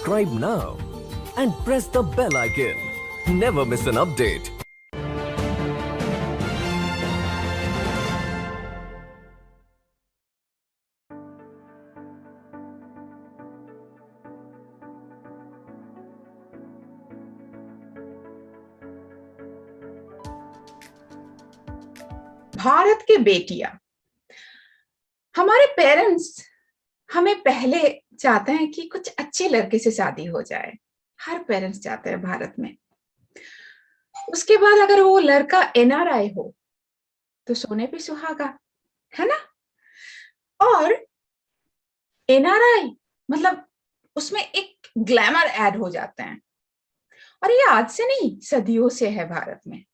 Subscribe now and press the bell icon. Never miss an update. Bharat की बेटियां, हमारे parents हमें पहले चाहते हैं कि कुछ अच्छे लड़के से शादी हो जाए। हर पेरेंट्स चाहते हैं भारत में। उसके बाद अगर वो लड़का एनआरआई हो तो सोने पे सुहागा, है ना। और एनआरआई मतलब उसमें एक ग्लैमर ऐड हो जाते हैं। और ये आज से नहीं, सदियों से है भारत में।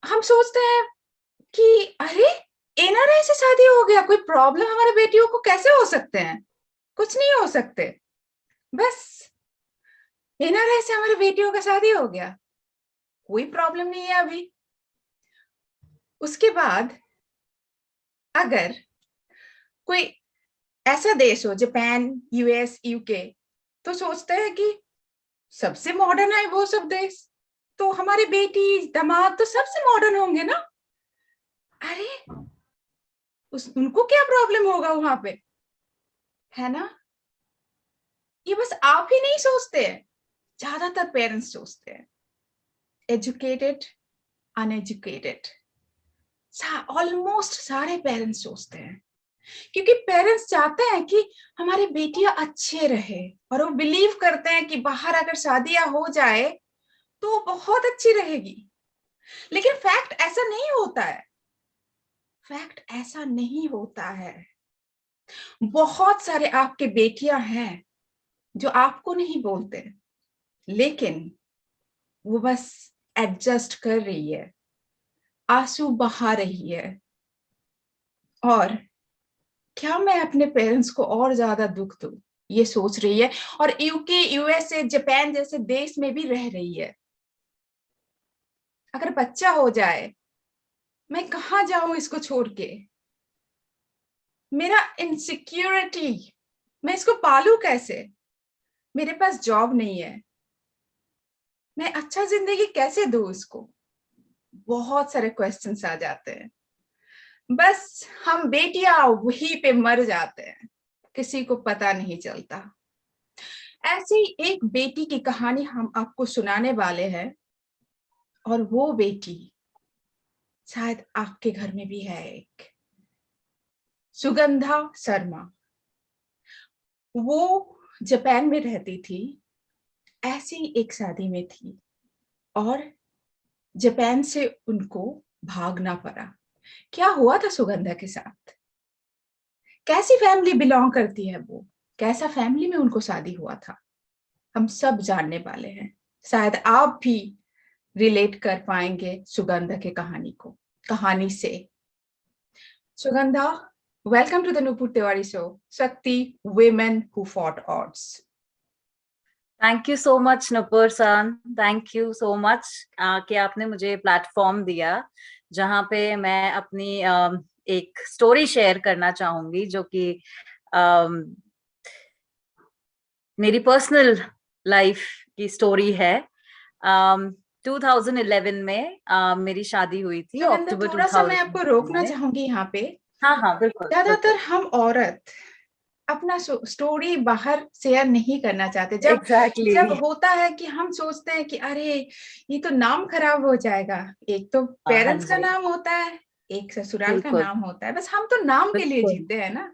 हम सोचते हैं कि अरे एनआरआई से शादी हो गया, कोई प्रॉब्लम हमारे बेटियों को कैसे हो सकते हैं? कुछ नहीं हो सकते, बस एनआरआई से हमारी बेटियों का शादी हो गया, कोई प्रॉब्लम नहीं है अभी। उसके बाद अगर कोई ऐसा देश हो, जापान, यूएस, यूके, तो सोचते हैं कि सबसे मॉडर्न है वो सब देश, तो हमारी बेटी दामाद तो सबसे मॉडर्न होंगे ना। अरे उनको क्या प्रॉब्लम होगा वहां पे, है ना। ये बस आप ही नहीं सोचते हैं, ज्यादातर पेरेंट्स सोचते हैं। एजुकेटेड, अनएजुकेटेड, ऑलमोस्ट सारे पेरेंट्स सोचते हैं, क्योंकि पेरेंट्स चाहते हैं कि हमारी बेटियां अच्छे रहे, और वो बिलीव करते हैं कि बाहर अगर शादियां हो जाए तो बहुत अच्छी रहेगी। लेकिन फैक्ट ऐसा नहीं होता है। फैक्ट ऐसा नहीं होता है। बहुत सारे आपके बेटियां हैं जो आपको नहीं बोलते, लेकिन वो बस एडजस्ट कर रही है, आंसू बहा रही है, और क्या मैं अपने पेरेंट्स को और ज्यादा दुख दूं, ये सोच रही है। और यूके, यूएसए, जापान जैसे देश में भी रह रही है। अगर बच्चा हो जाए, मैं कहाँ जाऊं इसको छोड़ के? मेरा इनसिक्योरिटी, मैं इसको पालू कैसे? मेरे पास जॉब नहीं है, मैं अच्छा जिंदगी कैसे दूं इसको? बहुत सारे क्वेश्चंस आ जाते हैं। बस हम बेटियां वहीं पे मर जाते हैं, किसी को पता नहीं चलता। ऐसे ही एक बेटी की कहानी हम आपको सुनाने वाले हैं, और वो बेटी शायद आपके घर में भी है। एक सुगंधा शर्मा, वो जापान में रहती थी। ऐसी ही एक शादी में थी, और जापान से उनको भागना पड़ा। क्या हुआ था सुगंधा के साथ? कैसी फैमिली बिलोंग करती है वो? कैसा फैमिली में उनको शादी हुआ था? हम सब जानने वाले हैं। शायद आप भी रिलेट कर पाएंगे सुगंधा के कहानी से। Sugandha, welcome to the Nupur Tiwari Show, Shakti, Women Who Fought Odds. Thank you so much Nupur सन, थैंक यू सो मच कि आपने मुझे प्लेटफॉर्म दिया जहाँ पे मैं अपनी एक स्टोरी शेयर करना चाहूंगी, जो कि मेरी पर्सनल लाइफ की स्टोरी है। 2011 में मेरी शादी हुई थी, अक्टूबर थोड़ा सा मैं आपको रोकना में। चाहूंगी यहाँ पे। हाँ बिल्कुल। ज्यादातर हम औरत अपना स्टोरी बाहर शेयर नहीं करना चाहते। जब होता है कि हम सोचते हैं कि अरे ये तो नाम खराब हो जाएगा। एक तो पेरेंट्स का नाम होता है, एक ससुराल का नाम होता है, बस हम तो नाम के लिए जीते हैं ना।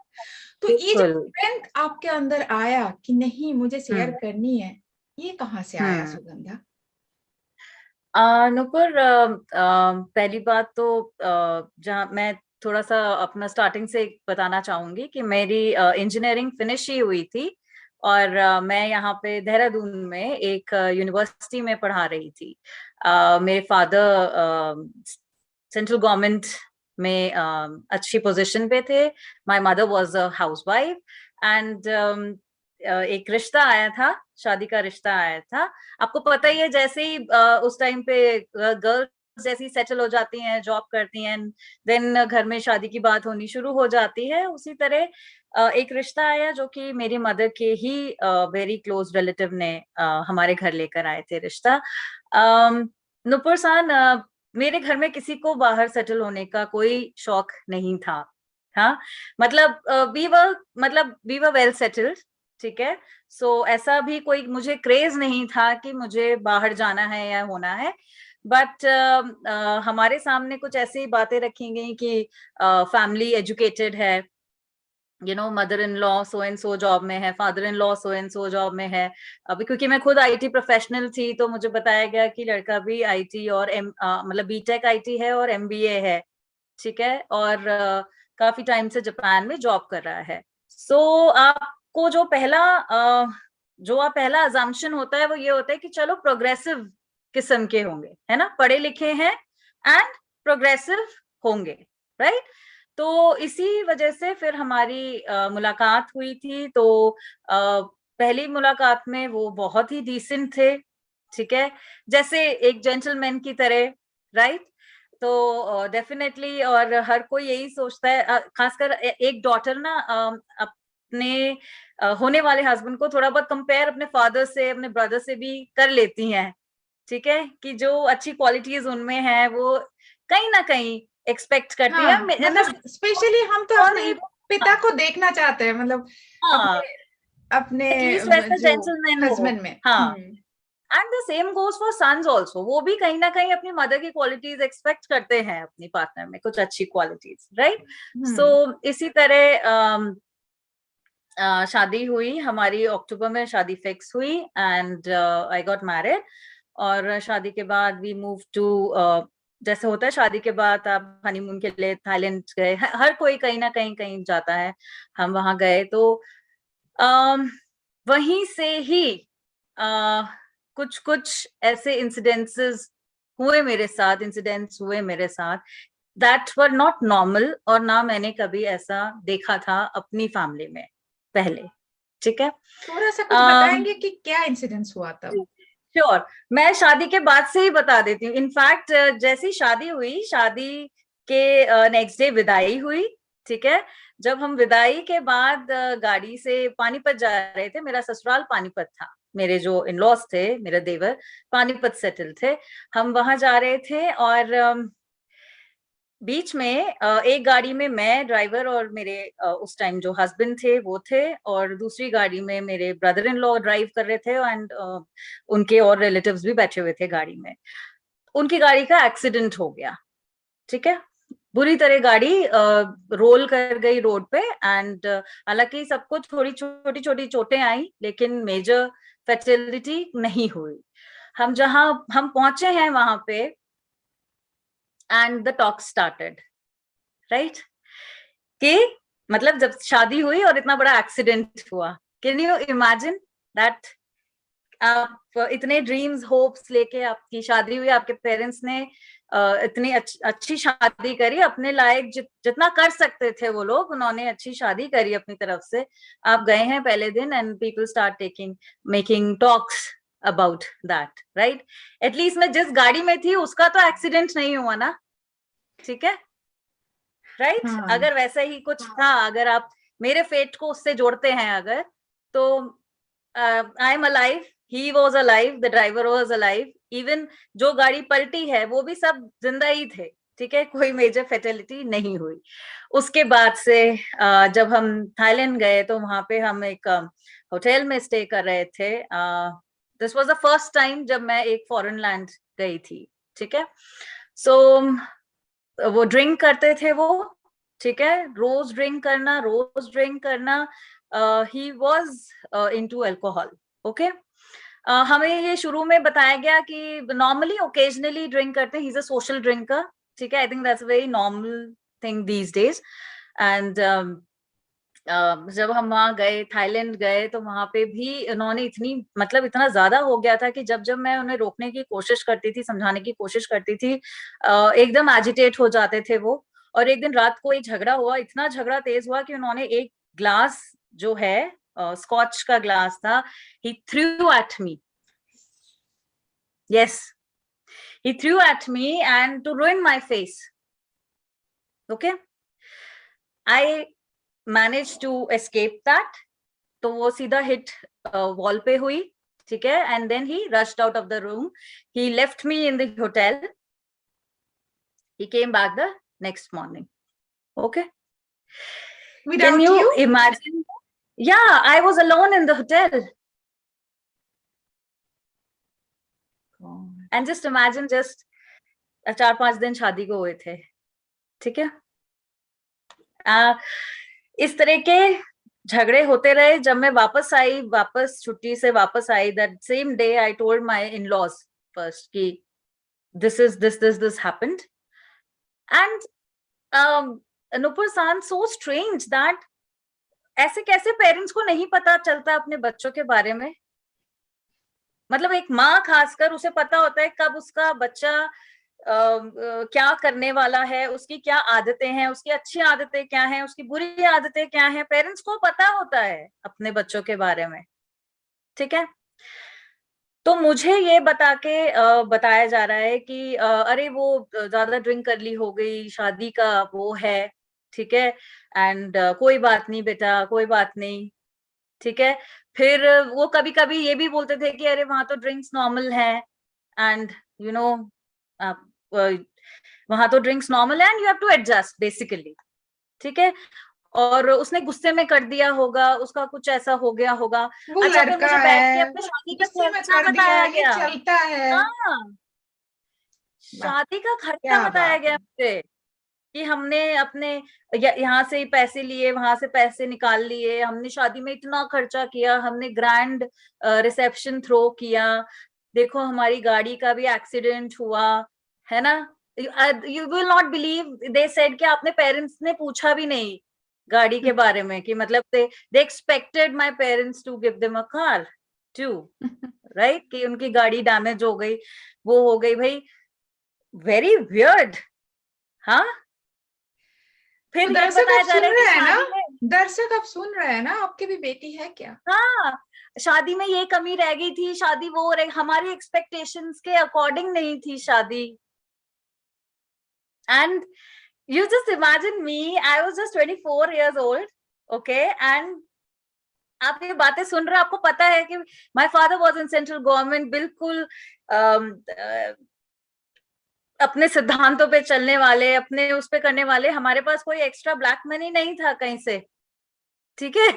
तो ये जो स्ट्रेंथ आपके अंदर आया कि नहीं मुझे शेयर करनी है, ये कहाँ से आया सुगंधा? नुपुर, पहली बात तो जहाँ मैं थोड़ा सा अपना स्टार्टिंग से बताना चाहूंगी कि मेरी इंजीनियरिंग फिनिश ही हुई थी, और मैं यहाँ पे देहरादून में एक यूनिवर्सिटी में पढ़ा रही थी। मेरे फादर सेंट्रल गवर्नमेंट में अच्छी पोजीशन पे थे। My mother was a housewife, and एक रिश्ता आया था, शादी का रिश्ता आया था। आपको पता ही है, जैसे ही उस टाइम पे गर्ल जैसी सेटल हो जाती हैं, जॉब करती हैं, देन घर में शादी की बात होनी शुरू हो जाती है, उसी तरह एक रिश्ता आया जो कि मेरी मदर के ही वेरी क्लोज रिलेटिव ने हमारे घर लेकर आए थे रिश्ता। नुपुर सान, मेरे घर में किसी को बाहर सेटल होने का कोई शौक नहीं था। हाँ, मतलब वी वर वेल सेटल्ड, ठीक है। सो ऐसा भी कोई मुझे क्रेज नहीं था कि मुझे बाहर जाना है या होना है, बट हमारे सामने कुछ ऐसी बातें रखी गई कि फैमिली एजुकेटेड है, mother in law so and so job में है, father in law so and so job में है। अभी क्योंकि मैं खुद आईटी प्रोफेशनल थी तो मुझे बताया गया कि लड़का भी आईटी और मतलब बीटेक आईटी है और एमबीए है, ठीक है, और काफी टाइम से जापान में जॉब कर रहा है। सो आपको जो पहला अजम्पशन होता है वो ये होता है कि चलो प्रोग्रेसिव किस्म के होंगे, है ना, पढ़े लिखे हैं एंड प्रोग्रेसिव होंगे, राइट। तो इसी वजह से फिर हमारी मुलाकात हुई थी। तो पहली मुलाकात में वो बहुत ही डिसेंट थे, ठीक है, जैसे एक जेंटलमैन की तरह, राइट। तो डेफिनेटली, और हर कोई यही सोचता है, खासकर एक डॉटर ना अपने होने वाले हस्बैंड को थोड़ा बहुत कंपेयर अपने फादर से, अपने ब्रदर से भी कर लेती हैं, ठीक है, कि जो अच्छी क्वालिटीज उनमें है वो कहीं ना कहीं एक्सपेक्ट करती है। हाँ, मतलब स्पेशली हम तो अपने पिता को देखना चाहते हैं, मतलब हाँ, अपने एटलीस्ट वैसा जो जेंटलमैन हो। हस्बैंड में। हाँ, and the same goes for sons also, वो भी कहीं ना कहीं अपनी मदर की क्वालिटीज एक्सपेक्ट करते हैं अपनी पार्टनर में, कुछ अच्छी क्वालिटीज, राइट। सो इसी तरह शादी हुई हमारी, अक्टूबर में शादी फिक्स हुई एंड आई गॉट मैरिड। और शादी के बाद वी मूव टू, जैसे होता है शादी के बाद आप हनीमून के लिए थाईलैंड गए, हर कोई कहीं ना कहीं जाता है, हम वहां गए। तो वहीं से ही कुछ कुछ ऐसे इंसिडेंट्स हुए मेरे साथ दैट वर नॉट नॉर्मल, और ना मैंने कभी ऐसा देखा था अपनी फैमिली में पहले, ठीक है। थोड़ा सा कुछ बताएंगे कि क्या इंसिडेंट्स हुआ तब? श्योर, मैं शादी के बाद से ही बता देती हूँ। इनफैक्ट जैसी शादी हुई, शादी के नेक्स्ट डे विदाई हुई, ठीक है। जब हम विदाई के बाद गाड़ी से पानीपत जा रहे थे, मेरा ससुराल पानीपत था, मेरे जो इन लॉज थे, मेरे देवर पानीपत सेटल थे, हम वहां जा रहे थे। और बीच में एक गाड़ी में मैं ड्राइवर और मेरे उस टाइम जो हस्बैंड थे वो थे, और दूसरी गाड़ी में मेरे ब्रदर इन लॉ ड्राइव कर रहे थे, एंड उनके और रिलेटिव्स भी बैठे हुए थे गाड़ी में। उनकी गाड़ी का एक्सीडेंट हो गया, ठीक है, बुरी तरह गाड़ी रोल कर गई रोड पे, एंड हालांकि सबको थोड़ी छोटी छोटी चोटें आई, लेकिन मेजर फैटेलिटी नहीं हुई। हम पहुंचे हैं वहां पे, and the talk started, right, कि मतलब जब शादी हुई और इतना बड़ा एक्सीडेंट हुआ, कैन यू इमेजिन दैट? आप इतने ड्रीम्स होप्स लेके आपकी शादी हुई, आपके पेरेंट्स ने इतनी अच्छी शादी करी, अपने लायक जितना कर सकते थे वो लोग, उन्होंने अच्छी शादी करी अपनी तरफ से। आप गए हैं पहले दिन and people start making talks about that, right. At least मैं जिस गाड़ी में थी उसका तो एक्सीडेंट नहीं हुआ ना, ठीक है, राइट। अगर वैसा ही कुछ था, अगर आप मेरे फेट को उससे जोड़ते हैं अगर, तो I am alive, he was alive, the driver was alive, even जो गाड़ी पलटी है वो भी सब जिंदा ही थे, ठीक है, कोई मेजर फैटेलिटी नहीं हुई। उसके बाद से जब हम थाईलैंड गए तो वहां पे हम एक होटल में स्टे कर रहे थे। This was the first time जब मैं एक फॉरेन लैंड गई थी, ठीक है। सो वो ड्रिंक करते थे वो, ठीक है, रोज ड्रिंक करना, he was into alcohol, okay. हमें ये शुरू में बताया गया कि नॉर्मली ओकेजनली ड्रिंक करते हैं, he is a social drinker, ठीक है, I think that's a very normal thing these days. And जब हम वहां गए, थाईलैंड गए, तो वहां पे भी उन्होंने इतना ज्यादा हो गया था कि जब जब मैं उन्हें रोकने की कोशिश करती थी, समझाने की कोशिश करती थी, एकदम एजिटेट हो जाते थे वो। और एक दिन रात को एक झगड़ा हुआ, इतना झगड़ा तेज हुआ कि उन्होंने एक ग्लास जो है स्कॉच का ग्लास था, he threw at me, yes, He threw at me and to ruin my face. Okay, I managed to escape that. तो वो सीधा hit wall पे हुई, ठीक है, and then he rushed out of the room. He left me in the hotel. He came back the next morning. Okay. Without Can you you? imagine? Yeah, I was alone in the hotel. And just imagine, just 4-5 दिन शादी को हुए थे, ठीक है। इस तरह के झगड़े होते रहे। जब मैं वापस छुट्टी से वापस आई, that same day I told my in-laws first कि this happened. And Nupur San, so strange that ऐसे कैसे पेरेंट्स को नहीं पता चलता अपने बच्चों के बारे में। मतलब एक माँ खासकर, उसे पता होता है कब उसका बच्चा क्या करने वाला है, उसकी क्या आदतें हैं, उसकी अच्छी आदतें क्या हैं, उसकी बुरी आदतें क्या हैं। पेरेंट्स को पता होता है अपने बच्चों के बारे में, ठीक है। तो मुझे ये बताया जा रहा है कि अरे वो ज्यादा ड्रिंक कर ली हो गई, शादी का वो है, ठीक है, एंड कोई बात नहीं बेटा, कोई बात नहीं, ठीक है। फिर वो कभी कभी ये भी बोलते थे कि अरे वहां तो ड्रिंक्स नॉर्मल है, एंड यू नो वहां तो ड्रिंक्स नॉर्मल है and you have to adjust basically, ठीक है। और उसने गुस्से में कर दिया होगा, उसका कुछ ऐसा हो गया होगा। वो अच्छा, फिर लड़का मुझे बैठ के है, अपने शादी का गुस्से में खर्चा कर दिया, बताया ये गया। चलता है। हाँ, शादी का खर्चा क्या बताया बात गया है। मुझे कि हमने अपने यहाँ से पैसे लिए, वहां से पैसे निकाल लिए, हमने शादी में इतना खर्चा किया, हमने ग्रैंड रिसेप्शन थ्रो किया, देखो हमारी गाड़ी का भी एक्सीडेंट हुआ, है ना। You will not believe, they said कि आपने पेरेंट्स ने पूछा भी नहीं गाड़ी के बारे में, कि मतलब they expected my parents to give them a car too, right, कि उनकी गाड़ी डैमेज हो गई, वो हो गई। भाई वेरी वियर्ड। हाँ, तो फिर ये दर्शक बताया आप जा सुन रहा है कि रहे हैं ना, शादी में, दर्शक आप सुन रहे हैं ना, आपकी भी बेटी है क्या? हाँ, शादी में ये कमी रह गई थी, शादी वो हमारी एक्सपेक्टेशंस के अकॉर्डिंग नहीं थी शादी। And you just imagine me, I was just 24 years old, okay, and आप ये बातें सुन रहे हो, आपको पता है कि my father was in central government, बिल्कुल अपने सिद्धांतों पे चलने वाले, अपने उस पे करने वाले। हमारे पास कोई एक्स्ट्रा ब्लैक मनी नहीं था कहीं से, ठीक है,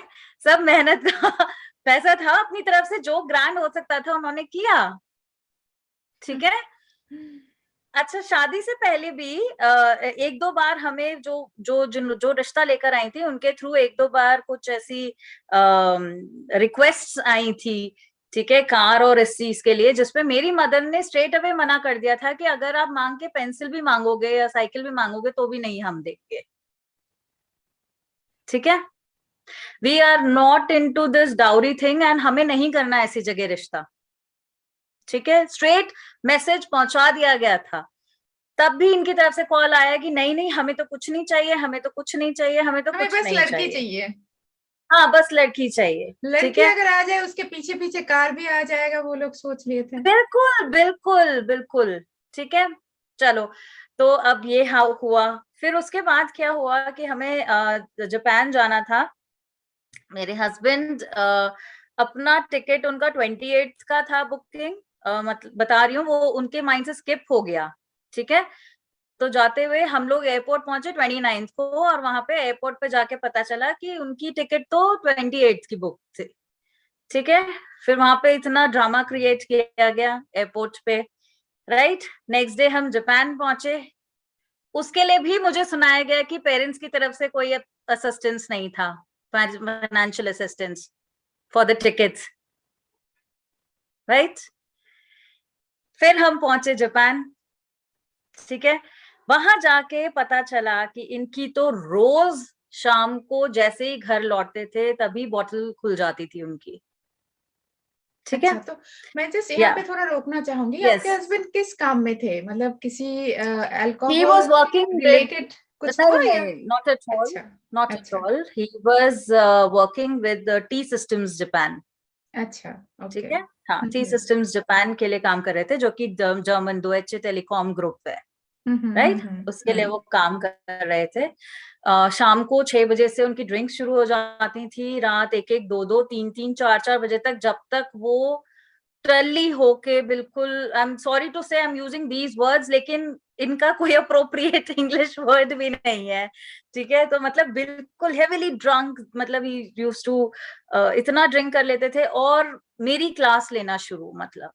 सब मेहनत का पैसा था, अपनी तरफ से जो ग्रांड हो सकता था उन्होंने किया, ठीक है। अच्छा, शादी से पहले भी 1-2 बार हमें जो रिश्ता लेकर आई थी, उनके थ्रू 1-2 बार कुछ ऐसी रिक्वेस्ट्स आई थी, ठीक है, कार और इस चीज के लिए, जिसपे मेरी मदर ने स्ट्रेट अवे मना कर दिया था कि अगर आप मांग के पेंसिल भी मांगोगे या साइकिल भी मांगोगे तो भी नहीं हम देंगे, ठीक है। We are not into this dowry thing, and हमें नहीं करना ऐसी जगह रिश्ता, ठीक है। स्ट्रेट मैसेज पहुंचा दिया गया था। तब भी इनकी तरफ से कॉल आया कि नहीं नहीं, हमें तो कुछ नहीं चाहिए, हमें तो कुछ नहीं चाहिए, हमें तो हमें कुछ बस नहीं लड़की चाहिए। चाहिए। हाँ, बस लड़की चाहिए, ठीक लड़की है। अगर आ जाए, उसके पीछे पीछे कार भी आ जाएगा, वो लोग सोच लिए थे। बिल्कुल बिल्कुल बिल्कुल, ठीक है। चलो, तो अब ये हुआ। फिर उसके बाद क्या हुआ कि हमें जापान जाना था। मेरे हस्बैंड अपना टिकट, उनका 28 का था बुकिंग, मतलब बता रही हूँ, वो उनके माइंड से स्किप हो गया, ठीक है। तो जाते हुए हम लोग एयरपोर्ट पहुंचे 29 को, और वहां पे एयरपोर्ट पे जाके पता चला कि उनकी टिकट तो 28 की बुक थी, ठीक है। फिर वहां पे इतना ड्रामा क्रिएट किया गया एयरपोर्ट पे, राइट। नेक्स्ट डे हम जापान पहुंचे, उसके लिए भी मुझे सुनाया गया कि पेरेंट्स की तरफ से कोई असिस्टेंस नहीं था, financial assistance for the tickets, right. फिर हम पहुंचे जापान, ठीक है। वहां जाके पता चला कि इनकी तो रोज शाम को जैसे ही घर लौटते थे तभी बॉटल खुल जाती थी उनकी, ठीक है। अच्छा, तो मैं जस्ट यहाँ पे थोड़ा रोकना चाहूंगी। आपके हस्बैंड किस काम में थे? मतलब किसी He was alcohol working with, related कुछ था या? नहीं, not at all, अच्छा, not at अच्छा, all. He was working with T Systems Japan. अच्छा, ठीक ओके। है। हाँ, टी सिस्टम्स जापान के लिए काम कर रहे थे, जो कि जर्मन डोइचे टेलीकॉम ग्रुप है, राइट, उसके लिए वो काम कर रहे थे। शाम को 6 बजे से उनकी ड्रिंक्स शुरू हो जाती थी, रात 1-1, 2-2, 3-3, 4-4 बजे तक, जब तक वो ट्रली होके बिल्कुल, आई एम सॉरी टू से I am using these words, लेकिन इनका कोई अप्रोप्रिएट इंग्लिश वर्ड भी नहीं है, ठीक है। तो मतलब बिल्कुल हेविली ड्रंक, मतलब ही यूज्ड टू इतना ड्रिंक कर लेते थे, और मेरी क्लास लेना शुरू, मतलब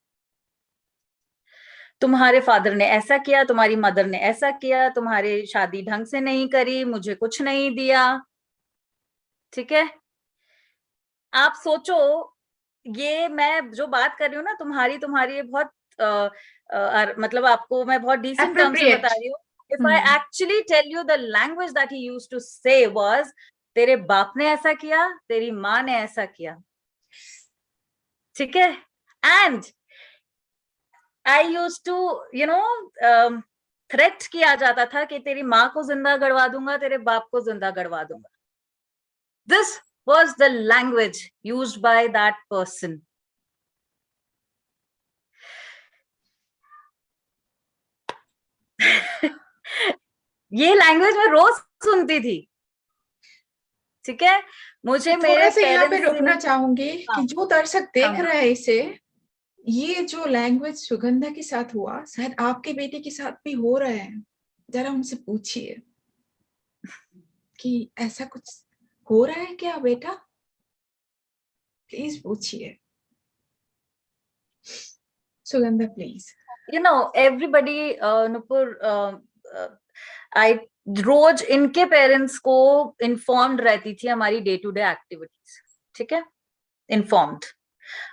तुम्हारे फादर ने ऐसा किया, तुम्हारी मदर ने ऐसा किया, तुम्हारी शादी ढंग से नहीं करी, मुझे कुछ नहीं दिया, ठीक है। आप सोचो, ये मैं जो बात कर रही हूँ ना, तुम्हारी तुम्हारी ये बहुत मतलब आपको मैं बहुत डिसेंट टर्म से बता एप्रोप्रिएट। रही हूँ। If I actually tell you the language that he used to say was, तेरे बाप ने ऐसा किया, तेरी माँ ने ऐसा किया, ठीक है। And I used to, you know, threat किया जाता था कि तेरी माँ को जिंदा गड़वा दूंगा, तेरे बाप को जिंदा गड़वा दूंगा। This was the language used by that person. ये लैंग्वेज मैं रोज सुनती थी, ठीक है। मुझे मैं मेरे थोड़ा सा यहाँ पे पेरेंट्स से, रुकना चाहूंगी हाँ, कि जो दर्शक देख हाँ, रहा है इसे, ये जो लैंग्वेज सुगंधा के साथ हुआ, शायद आपके बेटे के साथ भी हो रहा है। जरा उनसे पूछिए कि ऐसा कुछ हो रहा है क्या बेटा, प्लीज पूछिए। Sugandha please. you know everybody, Nupur, I रोज इनके पेरेंट्स को इन्फॉर्म्ड रहती थी हमारी डे टू डे एक्टिविटीज, ठीक है, इन्फॉर्म्ड।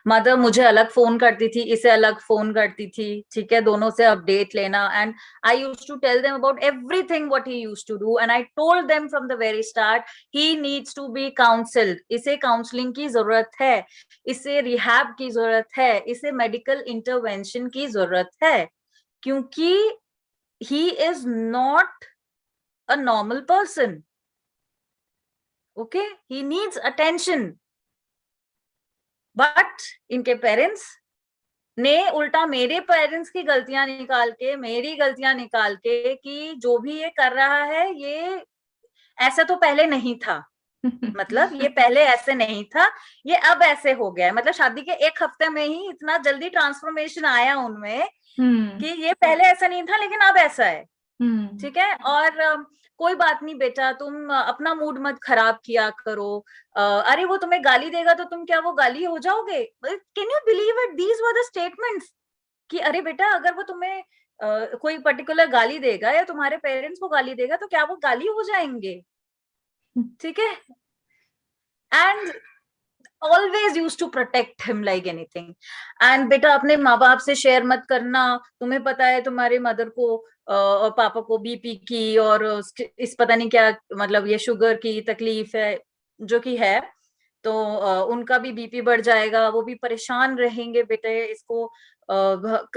मदर मुझे अलग फोन करती थी, इसे अलग फोन करती थी, ठीक है, दोनों से अपडेट लेना। And I used to tell them about everything what he used to do, and I told them from the very start, he needs to be counselled, इसे काउंसलिंग की जरूरत है, इसे रिहैब की जरूरत है, इसे मेडिकल इंटरवेंशन की जरूरत है, क्योंकि he is not a normal person, okay, he needs attention. But इनके पेरेंट्स ने उल्टा मेरे पेरेंट्स की गलतियां निकाल के, मेरी गलतियां निकाल के, कि जो भी ये कर रहा है, ये ऐसा तो पहले नहीं था, मतलब ये पहले ऐसे नहीं था, ये अब ऐसे हो गया है। मतलब शादी के 1 हफ्ते में ही इतना जल्दी ट्रांसफॉर्मेशन आया उनमें कि ये पहले ऐसा नहीं था, लेकिन अब ऐसा है, ठीक है। और कोई बात नहीं बेटा, तुम अपना मूड मत खराब किया करो, अरे वो तुम्हें गाली देगा तो तुम क्या वो गाली हो जाओगे? Can you believe it, these were the statements, कि अरे बेटा अगर वो तुम्हें कोई पर्टिकुलर गाली देगा या तुम्हारे पेरेंट्स को गाली देगा तो क्या वो गाली हो जाएंगे, ठीक है। And always use to protect him like anything. एंड बेटा अपने माँ बाप से शेयर मत करना, तुम्हें पता है तुम्हारे मदर को और पापा को बीपी की और इस पता नहीं क्या, मतलब ये शुगर की तकलीफ है, जो कि है, तो उनका भी बीपी बढ़ जाएगा, वो भी परेशान रहेंगे बेटे, इसको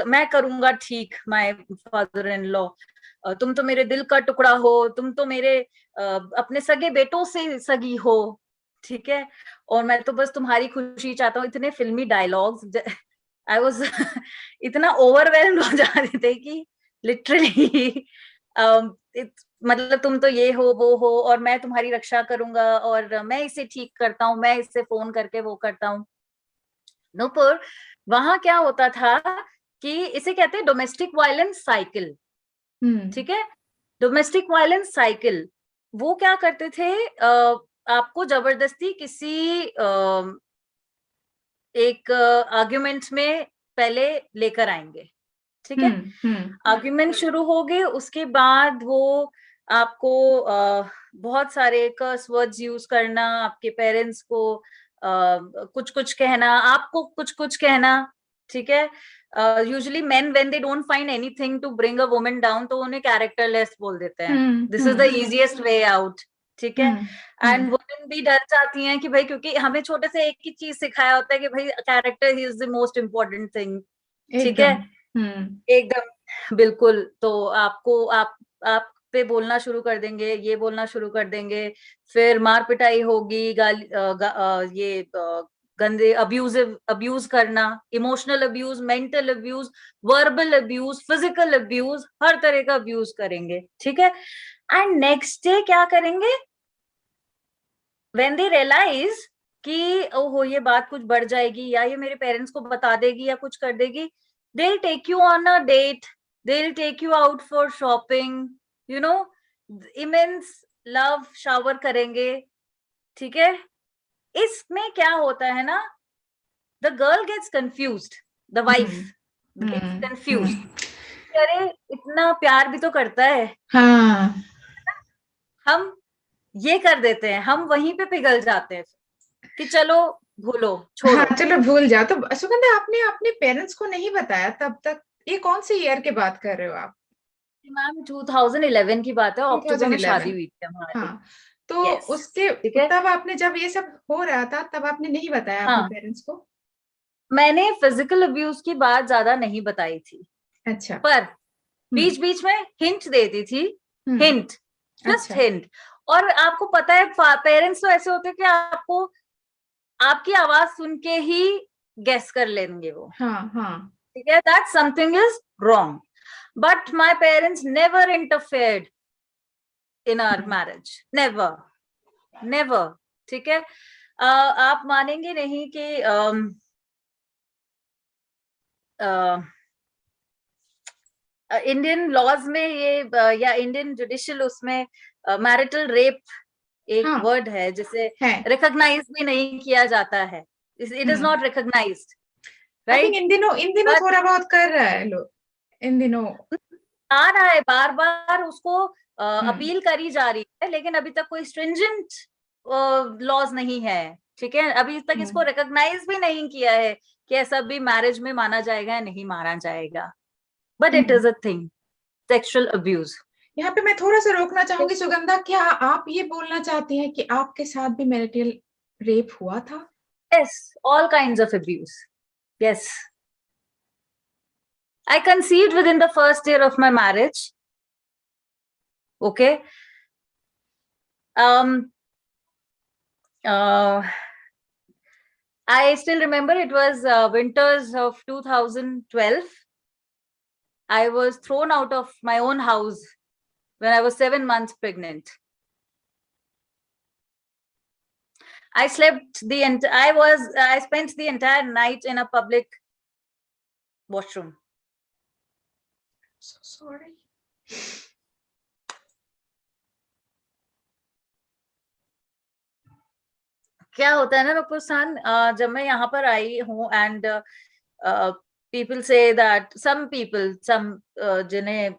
मैं करूंगा ठीक, माय फादर इन लॉ, तुम तो मेरे दिल का टुकड़ा हो, तुम तो मेरे अपने सगे बेटों से सगी हो, ठीक है, और मैं तो बस तुम्हारी खुशी चाहता हूँ। इतने फिल्मी डायलॉग्स, आई वाज इतना ओवरवेल्म्ड हो जाते थे कि लिटरली मतलब तुम तो ये हो वो हो, और मैं तुम्हारी रक्षा करूंगा, और मैं इसे ठीक करता हूँ, मैं इससे फोन करके वो करता हूँ। नूपुर, वहां क्या होता था कि इसे कहते हैं डोमेस्टिक वायलेंस साइकिल, ठीक है, डोमेस्टिक वायलेंस साइकिल। वो क्या करते थे, आपको जबरदस्ती किसी एक आर्ग्यूमेंट में पहले लेकर आएंगे, ठीक है, आर्ग्यूमेंट शुरू हो गए, उसके बाद वो आपको बहुत सारे कर्स वर्ड्स यूज करना, आपके पेरेंट्स को कुछ कुछ कहना, आपको कुछ कुछ कहना, ठीक है। Usually men when they don't find anything to bring a woman down, तो उन्हें कैरेक्टरलेस बोल देते हैं, this is the easiest way out, ठीक है। एंड वुमेन भी डर जाती हैं कि भाई, क्योंकि हमें छोटे से एक ही चीज सिखाया होता है कि भाई character is the most important thing, ठीक है, एकदम बिल्कुल। तो आपको आप पे बोलना शुरू कर देंगे, ये बोलना शुरू कर देंगे, फिर मार पिटाई होगी, ये गंदे अब्यूज करना, emotional abuse, mental abuse, verbal abuse, physical abuse, हर तरह का अब्यूज करेंगे, ठीक है। एंड नेक्स्ट डे क्या करेंगे, व्हेन दे रियलाइज कि ओहो ये बात कुछ बढ़ जाएगी या ये मेरे पेरेंट्स को बता देगी या कुछ कर देगी, they will take you on a date, they will take you out for shopping, you know, immense love shower करेंगे, ठीक है। इसमें क्या होता है ना, the girl gets confused, the wife gets confused, अरे इतना प्यार भी तो करता है, हाँ हम ये कर देते हैं, हम वहीं पे पिघल जाते हैं कि चलो भूलो छोड़ो। हाँ, चलो भूल जाओ। तो सुगंधा, आपने अपने पेरेंट्स को नहीं बताया तब तक? ये कौन से ईयर की बात कर रहे हो आप? मैम 2011 की बात है, अक्टूबर में 2011। शादी हुई थी हमारी। हाँ, तो यस, उसके ठीक है। तब आपने, जब ये सब हो रहा था, तब आपने नहीं बताया अपने हाँ, पेरेंट्स को? मैंने फिजिकल अब्यूज की बात ज्यादा नहीं बताई थी, अच्छा। पर हम्म बीच बीच में हिंट देती थी, हम्म। हिंट, जस्ट अच्छा। हिंट। और आपको पता है पेरेंट्स तो ऐसे होते हैं कि आपको आपकी आवाज सुन के ही गेस कर लेंगे वो, हाँ हाँ। ठीक है, that something is wrong, but my parents never interfered in our marriage, never, never, ठीक है। आप मानेंगे नहीं कि इंडियन लॉज में ये या इंडियन जुडिशियल उसमें मैरिटल रेप एक हाँ वर्ड है जिसे है। रिकॉग्नाइज भी नहीं किया जाता है, it is not recognised, I think right. इन दिनों बट थोड़ा बहुत कर रहा है लोग इन दिनों। आ रहा है, बार बार उसको हम्म अपील करी जा रही है, लेकिन अभी तक कोई स्ट्रिंजेंट लॉज नहीं है, ठीक है। अभी तक इसको हम्म रिकॉग्नाइज भी नहीं किया है कि ऐसा भी मैरिज में माना जाएगा या नहीं माना जाएगा, but it hmm. Is a thing, sexual abuse. यहाँ पे मैं थोड़ा सा रोकना चाहूंगी सुगंधा। क्या आप ये बोलना चाहती हैं कि आपके साथ भी मैरिटल रेप हुआ था? Yes, all kinds of abuse. Yes. I conceived within the first year of my marriage. Okay. Um, uh, I still remember it was winters of 2012. I was thrown out of my own house when I was 7 months pregnant. I spent the entire night in a public washroom. So sorry. क्या होता है ना रुपुसान, जब मैं यहाँ पर आई हूँ and people say that some people, जिन्हें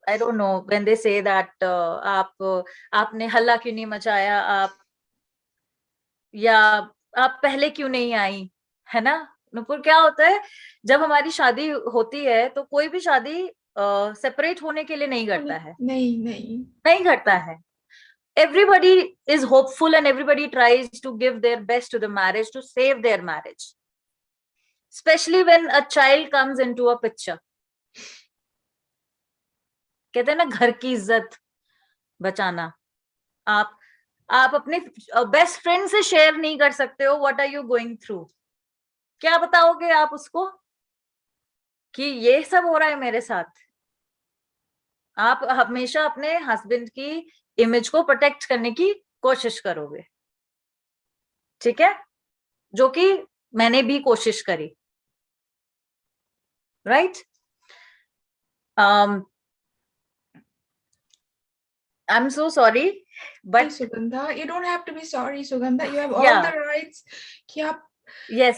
I don't know, when they say that आपने हल्ला क्यों नहीं मचाया, आप या आप पहले क्यों नहीं आई, है ना। नुपुर, क्या होता है जब हमारी शादी होती है तो कोई भी शादी सेपरेट होने के लिए नहीं करता है, नहीं नहीं। नहीं करता है। Everybody is hopeful and everybody tries to give their best to the marriage, to save their marriage, especially when a child comes into a picture. कहते हैं ना, घर की इज्जत बचाना। आप अपने बेस्ट फ्रेंड से शेयर नहीं कर सकते हो what are you going through, क्या बताओगे आप उसको कि ये सब हो रहा है मेरे साथ। आप हमेशा अपने हस्बैंड की इमेज को प्रोटेक्ट करने की कोशिश करोगे, ठीक है, जो कि मैंने भी कोशिश करी, right. I'm so sorry, but Sugandha, you don't have to be sorry, Sugandha. You have all yeah, the rights कि आप yes,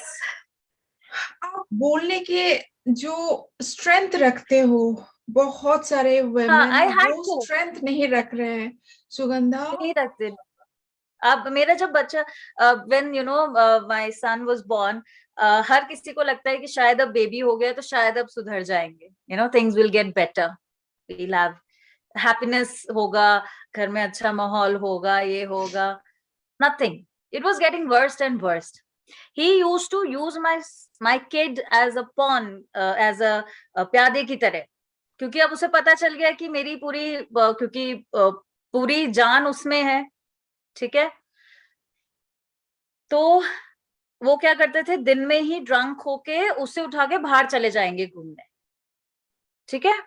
बोलने के जो स्ट्रेंथ रखते हो। बहुत सारे हाँ, वुमेन I had वो to, स्ट्रेंथ नहीं रख रहे हैं सुगंधा। नहीं रखते। अब मेरा जब बच्चा, when you know my son was born, हर किसी को लगता है कि शायद अब बेबी हो गया तो शायद अब सुधर जाएंगे, you know, things will get better, we'll have happiness होगा, घर में अच्छा माहौल होगा, ये होगा। Nothing. It was getting worse and worse. He used to use my kid as a pawn, as a प्यादे की तरह, क्योंकि अब उसे पता चल गया कि मेरी पूरी क्योंकि पूरी जान उसमें है, ठीक है। तो वो क्या करते थे, दिन में ही ड्रंक होके उससे उठा के बाहर चले जाएंगे घूमने, ठीक है।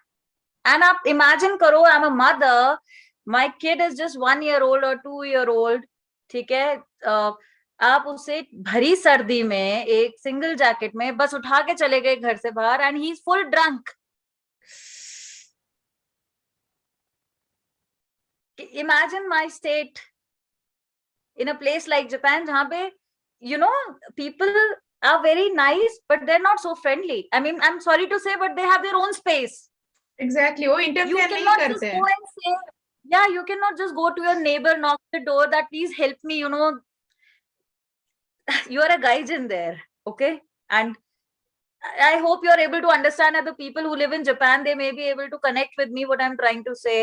एंड आप इमेजिन करो, I am a mother, my kid is just 1 year old और 2 year old, ठीक है। आप उसे भरी सर्दी में एक सिंगल जैकेट में बस उठा के चले गए घर से बाहर, and he is full drunk. Imagine my state in a place like Japan, जहां पे you know people are very nice but they're not so friendly. I mean, I'm sorry to say, but they have their own space. Exactly, वो You interfere नहीं cannot करते just हैं। go and say, yeah, you cannot just go to your neighbor, knock the door, that please help me, you know, you are a gaijin there, okay? And I hope you are able to understand that the people who live in Japan, they may be able to connect with me what I'm trying to say.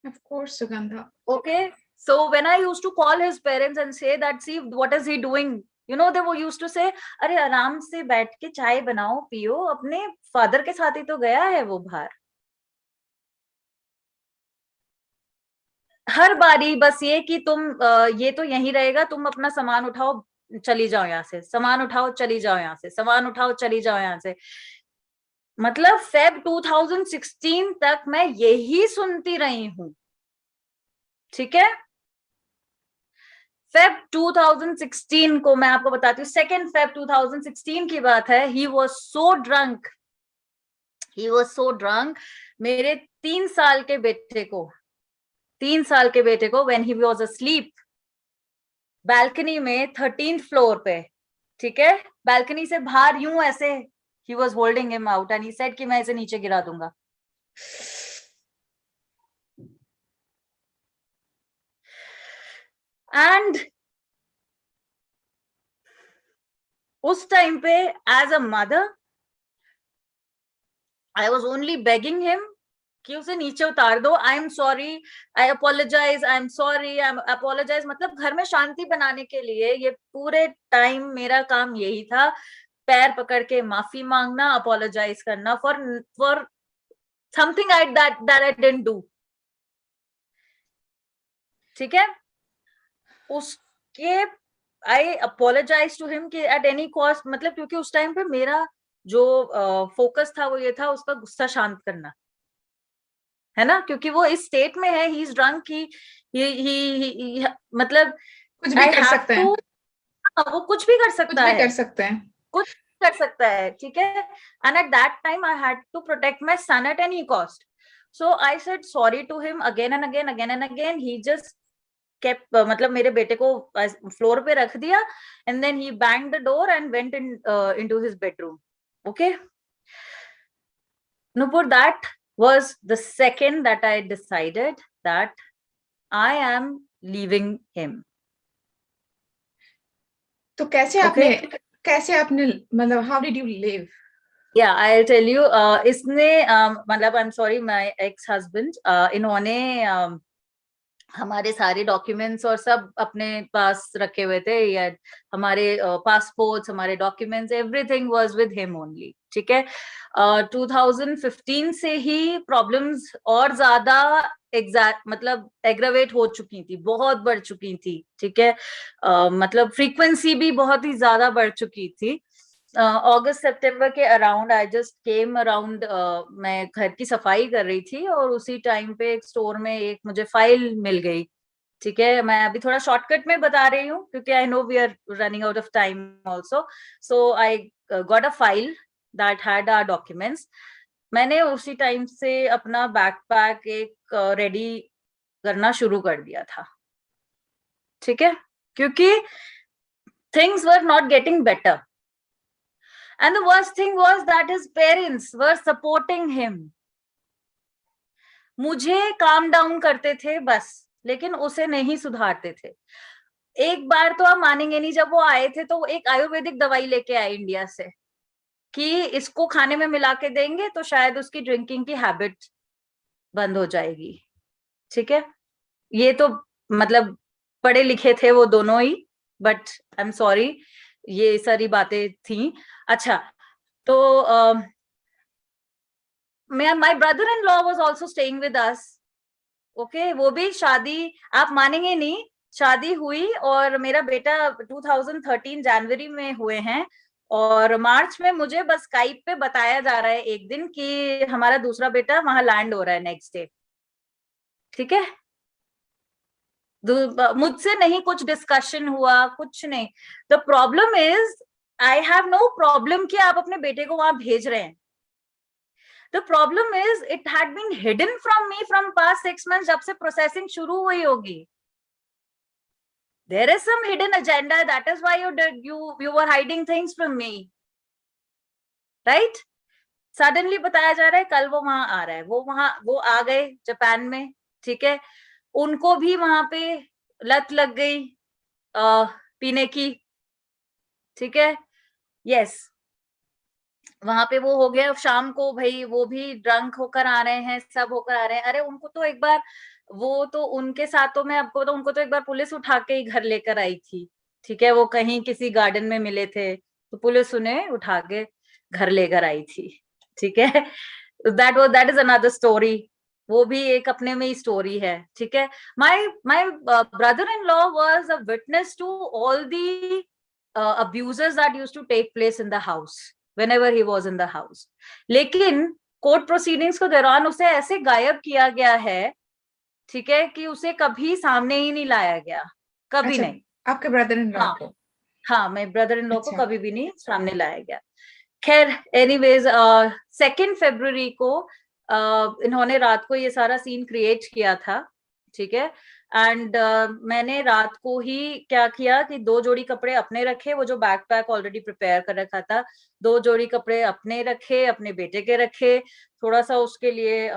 Of course, Sugandha. Okay, so when I used to call his parents and say that, see, what is he doing, you know, they were used to say, अरे आराम से बैठ के चाय बनाओ पियो, अपने father के साथ ही तो गया है वो बाहर। हर बारी बस ये कि तुम ये तो यहीं रहेगा, तुम अपना सामान उठाओ चली जाओ यहाँ से, सामान उठाओ चली जाओ यहाँ से, सामान उठाओ चली जाओ यहाँ से। मतलब फेब 2016 तक मैं यही सुनती रही हूँ, ठीक है। फेब 2016 को मैं आपको बताती हूँ, 2 फेब 2016 की बात है। He was so drunk, he was so drunk. मेरे 3 साल के बेटे को, 3 साल के बेटे को, when he was asleep, balcony में 13th फ्लोर पे, ठीक है, बालकनी से बाहर यूं ऐसे he was holding him out and he said कि मैं इसे नीचे गिरा दूंगा। एंड उस टाइम पे as a mother I was only begging him कि उसे नीचे उतार दो। I am sorry, I apologize, I am sorry, I am apologize. मतलब घर में शांति बनाने के लिए ये पूरे टाइम मेरा काम यही था, पैर पकड़ के माफी मांगना, अपोलोजाइज करना for something that I didn't do, ठीक है। उसके आई अपोलोजाइज टू हिम कि एट एनी कॉस्ट, मतलब क्योंकि उस टाइम पे मेरा जो फोकस था वो ये था उसका गुस्सा शांत करना, है ना, क्योंकि वो इस स्टेट में है, ही इज ड्रंक, ही मतलब कुछ भी कर सकते हैं, वो कुछ भी कर कुछ सकता भी है, कर सकते हैं। कुछ कर सकता है, ठीक है। And at that time I had to protect my son at any cost, so I said sorry to him again and again, again and again. He just kept, मतलब मेरे बेटे को फ्लोर पे रख दिया, and then he banged the door and went into his bedroom, okay. Nupur, that was the second that I decided that I am leaving him. तो कैसे आपने मतलब how did you live? Yeah, I'll tell you. इसने मतलब I'm sorry, my ex-husband, इन्होंने हमारे सारे documents और सब अपने पास रखे हुए थे, या हमारे पासपोर्ट्स, हमारे documents, everything was with him only, ठीक है। 2015 से ही प्रॉब्लम्स और ज्यादा मतलब एग्रावेट हो चुकी थी, बहुत बढ़ चुकी थी, ठीक है। मतलब फ्रीक्वेंसी भी बहुत ही ज्यादा बढ़ चुकी थी। अगस्त सितंबर के around I just came around, मैं घर की सफाई कर रही थी और उसी टाइम पे एक स्टोर में एक मुझे फाइल मिल गई, ठीक है। मैं अभी थोड़ा शॉर्टकट में बता रही हूँ क्योंकि I know we are running out of time also. So I got a file that had our documents. मैंने उसी टाइम से अपना बैकपैक एक रेडी करना शुरू कर दिया था, ठीक है, क्योंकि things were not getting better. And the worst thing was that his parents were supporting him. मुझे काम डाउन करते थे बस, लेकिन उसे नहीं सुधारते थे। एक बार तो आप मानेंगे नहीं, जब वो आए थे तो एक आयुर्वेदिक दवाई लेके आए इंडिया से कि इसको खाने में मिला के देंगे तो शायद उसकी ड्रिंकिंग की हैबिट बंद हो जाएगी, ठीक है। ये तो मतलब पढ़े लिखे थे वो दोनों ही, बट आई एम सॉरी, ये सारी बातें थी। अच्छा, तो my brother in law was also staying with us, okay. वो भी शादी, आप मानेंगे नहीं, शादी हुई और मेरा बेटा 2013 जनवरी में हुए हैं, और मार्च में मुझे बस स्काइप पे बताया जा रहा है एक दिन कि हमारा दूसरा बेटा वहां लैंड हो रहा है नेक्स्ट डे। ठीक है, मुझसे नहीं कुछ डिस्कशन हुआ, कुछ नहीं। The problem is I have no problem कि आप अपने बेटे को वहां भेज रहे हैं। The problem is it had been hidden from me from past 6 months, जब से प्रोसेसिंग शुरू हुई होगी। There is some hidden agenda. That is why you were hiding things from me, right? Suddenly बताया जा रहा है कल वो वहां आ रहा है, वो आ गए जापान में। ठीक है, उनको भी वहां पे लत लग गई पीने की। ठीक है, यस, वहां पे वो हो गया शाम को, भाई वो भी ड्रंक होकर आ रहे हैं, सब होकर आ रहे हैं। अरे उनको तो एक बार, वो तो उनके साथ तो मैं आपको तो उनको तो एक बार पुलिस उठा के ही घर लेकर आई थी। ठीक है, वो कहीं किसी गार्डन में मिले थे तो पुलिस उन्हें उठा के घर लेकर आई थी। ठीक है, दैट इज अनदर स्टोरी, वो भी एक अपने में ही स्टोरी है। ठीक है, my brother in law was a witness to all the abuses that used to take place in the house whenever he was in the house. लेकिन कोर्ट प्रोसीडिंग्स के दौरान उसे ऐसे गायब किया गया है, ठीक है, कि उसे कभी सामने ही नहीं लाया गया, कभी अच्छा, नहीं। आपके ब्रदर इन लॉ हाँ, को? हाँ, मैं ब्रदर इन लॉ को अच्छा। कभी भी नहीं सामने लाया गया। खैर, एनीवेज 2 फरवरी को इन्होंने रात को ये सारा सीन क्रिएट किया था। ठीक है, एंड मैंने रात को ही क्या किया कि 2 जोड़ी कपड़े अपने रखे, वो जो बैकपैक ऑलरेडी प्रिपेयर कर रखा था, 2 जोड़ी कपड़े अपने रखे, अपने बेटे के रखे, थोड़ा सा उसके लिए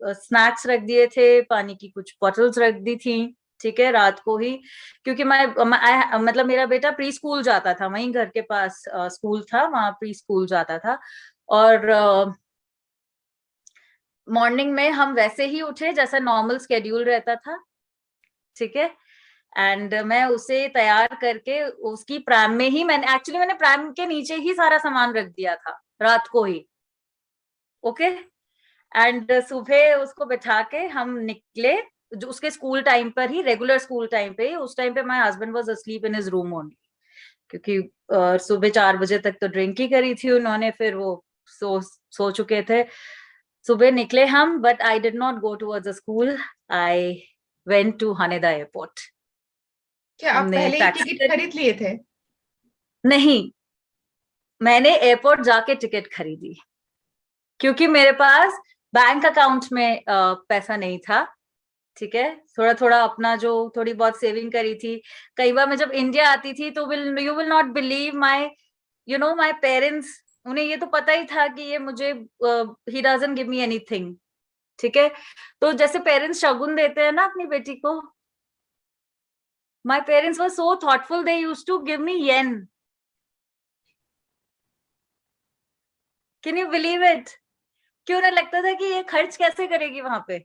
स्नैक्स रख दिए थे, पानी की कुछ बॉटल्स रख दी थी। ठीक है, रात को ही, क्योंकि मतलब मेरा बेटा प्री स्कूल जाता था, वहीं घर के पास स्कूल था, वहां प्री स्कूल जाता था। और मॉर्निंग में हम वैसे ही उठे जैसा नॉर्मल स्केड्यूल रहता था। ठीक है, एंड मैं उसे तैयार करके उसकी प्रैम में ही, मैंने प्रैम के नीचे ही सारा सामान रख दिया था रात को ही। ओके, एंड सुबह उसको बिठा के हम निकले, जो उसके स्कूल टाइम पर ही, रेगुलर स्कूल टाइम पे ही। उस टाइम पे my husband was asleep in his room only, क्योंकि सुबह 4 बजे तक तो ड्रिंक ही करी थी उन्होंने, फिर वो सो चुके थे। सुबह निकले हम, but I did not go towards the school, I went to Haneda airport. क्या आप हमने पहले ही टैक्सी टिकट खरीद लिए थे? नहीं, मैंने एयरपोर्ट जाके टिकट खरीदी, क्योंकि मेरे पास बैंक अकाउंट में पैसा नहीं था। ठीक है, थोड़ा थोड़ा अपना जो थोड़ी बहुत सेविंग करी थी। कई बार मैं जब इंडिया आती थी तो you will not believe my my parents, उन्हें ये तो पता ही था कि ये मुझे he doesn't give me anything. ठीक है, तो जैसे पेरेंट्स शगुन देते हैं ना अपनी बेटी को, my parents were so thoughtful, they used to give me yen. Can you believe it? क्यों ना लगता था कि ये खर्च कैसे करेगी वहां पे।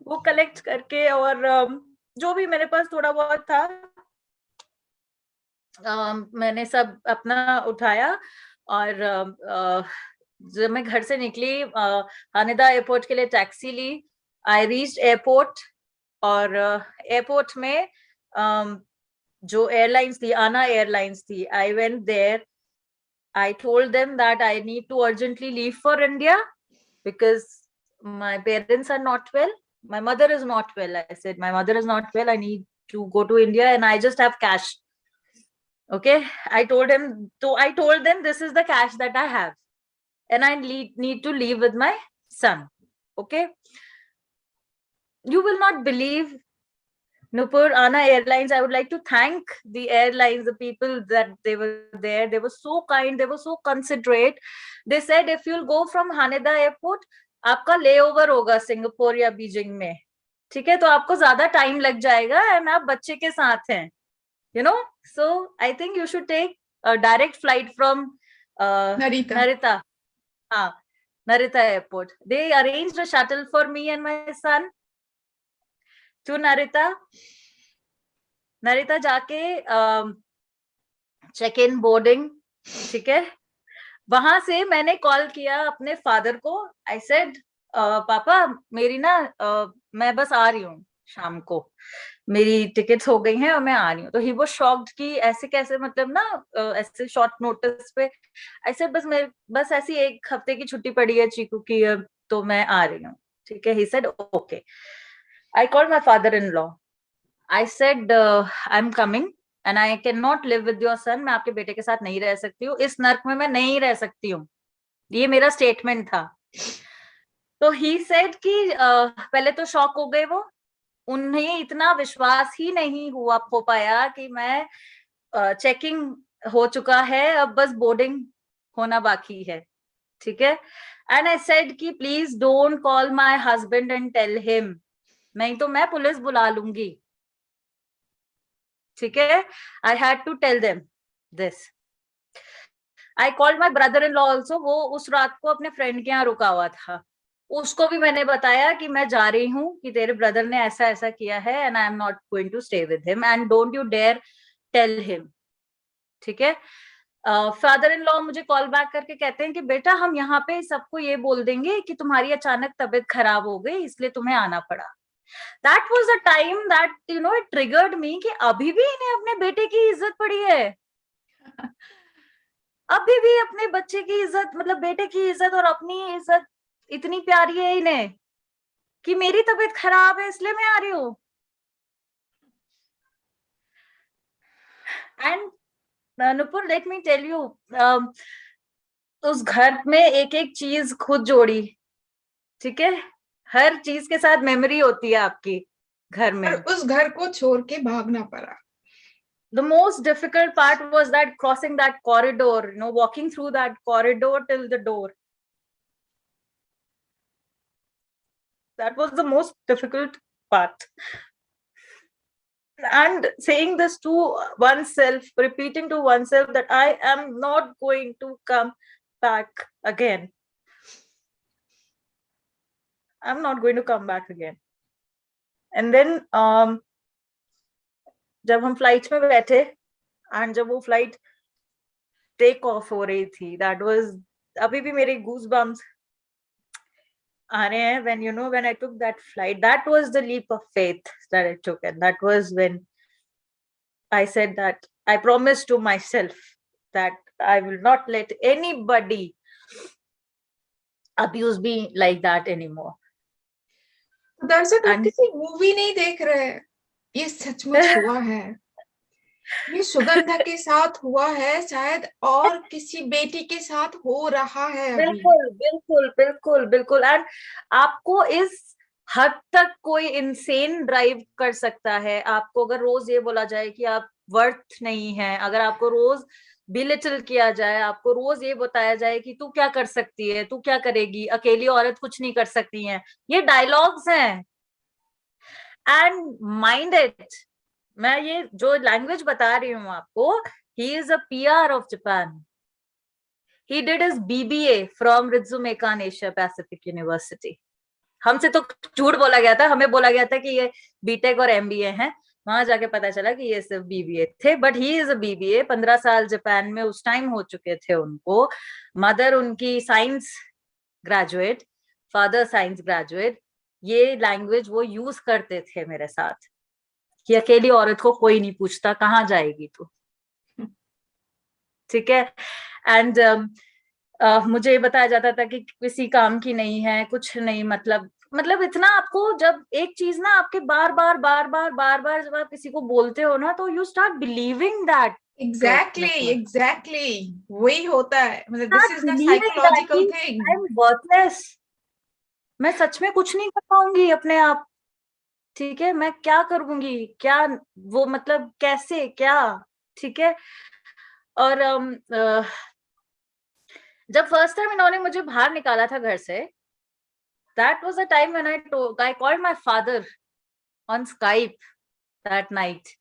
वो कलेक्ट करके, और जो भी मेरे पास थोड़ा बहुत था, मैंने सब अपना उठाया। और जब मैं घर से निकली, हानेदा एयरपोर्ट के लिए टैक्सी ली। आई रीच्ड एयरपोर्ट, और एयरपोर्ट में जो एयरलाइंस थी, आना एयरलाइंस थी, I went there. I told them that I need to urgently leave for India because my parents are not well. My mother is not well. I said, my mother is not well. I need to go to India and I just have cash. Okay. I told them this is the cash that I have and I need to leave with my son. Okay. You will not believe, Nupur, Ana Airlines, I would like to thank the airlines, the people that they were there. They were so kind. They were so considerate. They said, if you'll go from Haneda Airport, आपका layover होगा Singapore या Beijing में, ठीक है, तो आपको ज्यादा time लग जाएगा एंड आप बच्चे के साथ हैं, so I think you should take a direct flight from Narita. हाँ, Narita Airport. They arranged a shuttle for me and my son to Narita जाके चेक इन बोर्डिंग। ठीक है, वहां से मैंने कॉल किया अपने फादर को। आई सेड पापा मेरी ना मैं बस आ रही हूँ शाम को, मेरी टिकट्स हो गई हैं और मैं आ रही हूँ। तो ही वाज शॉक्ड कि ऐसे कैसे, मतलब ना ऐसे शॉर्ट नोटिस पे। आई सेड बस ऐसी 1 हफ्ते की छुट्टी पड़ी है चीकू की, तो मैं आ रही हूँ। ठीक है, he said okay. I called my father in law. I said I am coming and I can not live with your son. मैं आपके बेटे के साथ नहीं रह सकती हूँ, इस नर्क में मैं नहीं रह सकती हूँ। ये मेरा स्टेटमेंट था। तो ही सेड कि पहले तो शॉक हो गए वो, उन्हें इतना विश्वास ही नहीं हो पाया कि मैं चेकिंग हो चुका है, अब बस बोर्डिंग होना बाकी है। ठीक है। एंड आई सेड कि please don't call my husband and tell him, नहीं तो मैं पुलिस बुला लूंगी। ठीक है, I had to tell them this. I called my brother in law also. वो उस रात को अपने फ्रेंड के यहाँ रुका हुआ था, उसको भी मैंने बताया कि मैं जा रही हूँ, कि तेरे ब्रदर ने ऐसा ऐसा किया है and I am not going to stay with him and don't you dare tell him. ठीक है। फादर इन लॉ मुझे कॉल बैक करके कहते हैं कि बेटा हम यहाँ पे सबको ये बोल देंगे कि तुम्हारी अचानक तबीयत खराब हो गई, इसलिए तुम्हें आना पड़ा। That was the time that it triggered मी कि अभी भी इन्हें अपने बेटे की इज्जत पड़ी है, अभी भी अपने बच्चे की इज्जत, मतलब बेटे की इज्जत और अपनी इज्जत इतनी प्यारी है इन्हें कि मेरी तबीयत खराब है इसलिए मैं आ रही हूँ। And Nupur let me tell you, उस घर में एक एक चीज खुद जोड़ी। ठीक है, हर चीज के साथ मेमोरी होती है आपकी घर में। और उस घर को छोड़ के भागना पड़ा। The most difficult part was that crossing that corridor, walking through that corridor till the door. That was the most difficult part. And saying this to oneself, repeating to oneself that I am not going to come back again. I'm not going to come back again. And then जब हम flight में बैठे and जब वो flight take off हो रही थी, that was, अभी भी मेरे गूज बम्स आ रहे हैं when I took that flight. That was the leap of faith that I took, and that was when I said that I promised to myself that I will not let anybody abuse me like that anymore. दर्शक आप And किसी movie नहीं देख रहे, ये सचमुच हुआ है। ये सुगंधा के साथ हुआ है, शायद और किसी बेटी के साथ हो रहा है अभी। बिल्कुल बिल्कुल बिल्कुल बिल्कुल। एंड आपको इस हद तक कोई इंसेन ड्राइव कर सकता है। आपको अगर रोज ये बोला जाए कि आप वर्थ नहीं है, अगर आपको रोज बिलिटल किया जाए, आपको रोज ये बताया जाए कि तू क्या कर सकती है, तू क्या करेगी, अकेली औरत कुछ नहीं कर सकती है, ये डायलॉग्स हैं। एंड माइंड इट, मैं ये जो लैंग्वेज बता रही हूँ आपको, he is a PR of Japan. He did his BBA from Ritsumeikan Asia Pacific University. हमसे तो झूठ बोला गया था, हमें बोला गया था कि ये बीटेक और एमबीए हैं, वहां जाके पता चला कि ये सिर्फ बीबीए थे। But he is a BBA. 15 साल जापान में उस टाइम हो चुके थे उनको। मदर उनकी science graduate, father science graduate. ये लैंग्वेज वो यूज करते थे मेरे साथ कि अकेली औरत को कोई नहीं पूछता कहाँ जाएगी तू। ठीक है। एंड मुझे बताया जाता था कि किसी काम की नहीं है, कुछ नहीं, मतलब इतना आपको, जब एक चीज ना आपके बार बार बार बार बार बार जब आप किसी को बोलते हो ना, तो you start believing that. Exactly वही होता है। मतलब this is the psychological thing. I am worthless, मैं सच में कुछ नहीं कर पाऊंगी अपने आप। ठीक है, मैं क्या करूंगी, क्या वो, मतलब कैसे, क्या। ठीक है। और जब फर्स्ट टाइम इन्होंने मुझे बाहर निकाला था घर से, that was the time when I called my father on Skype that night,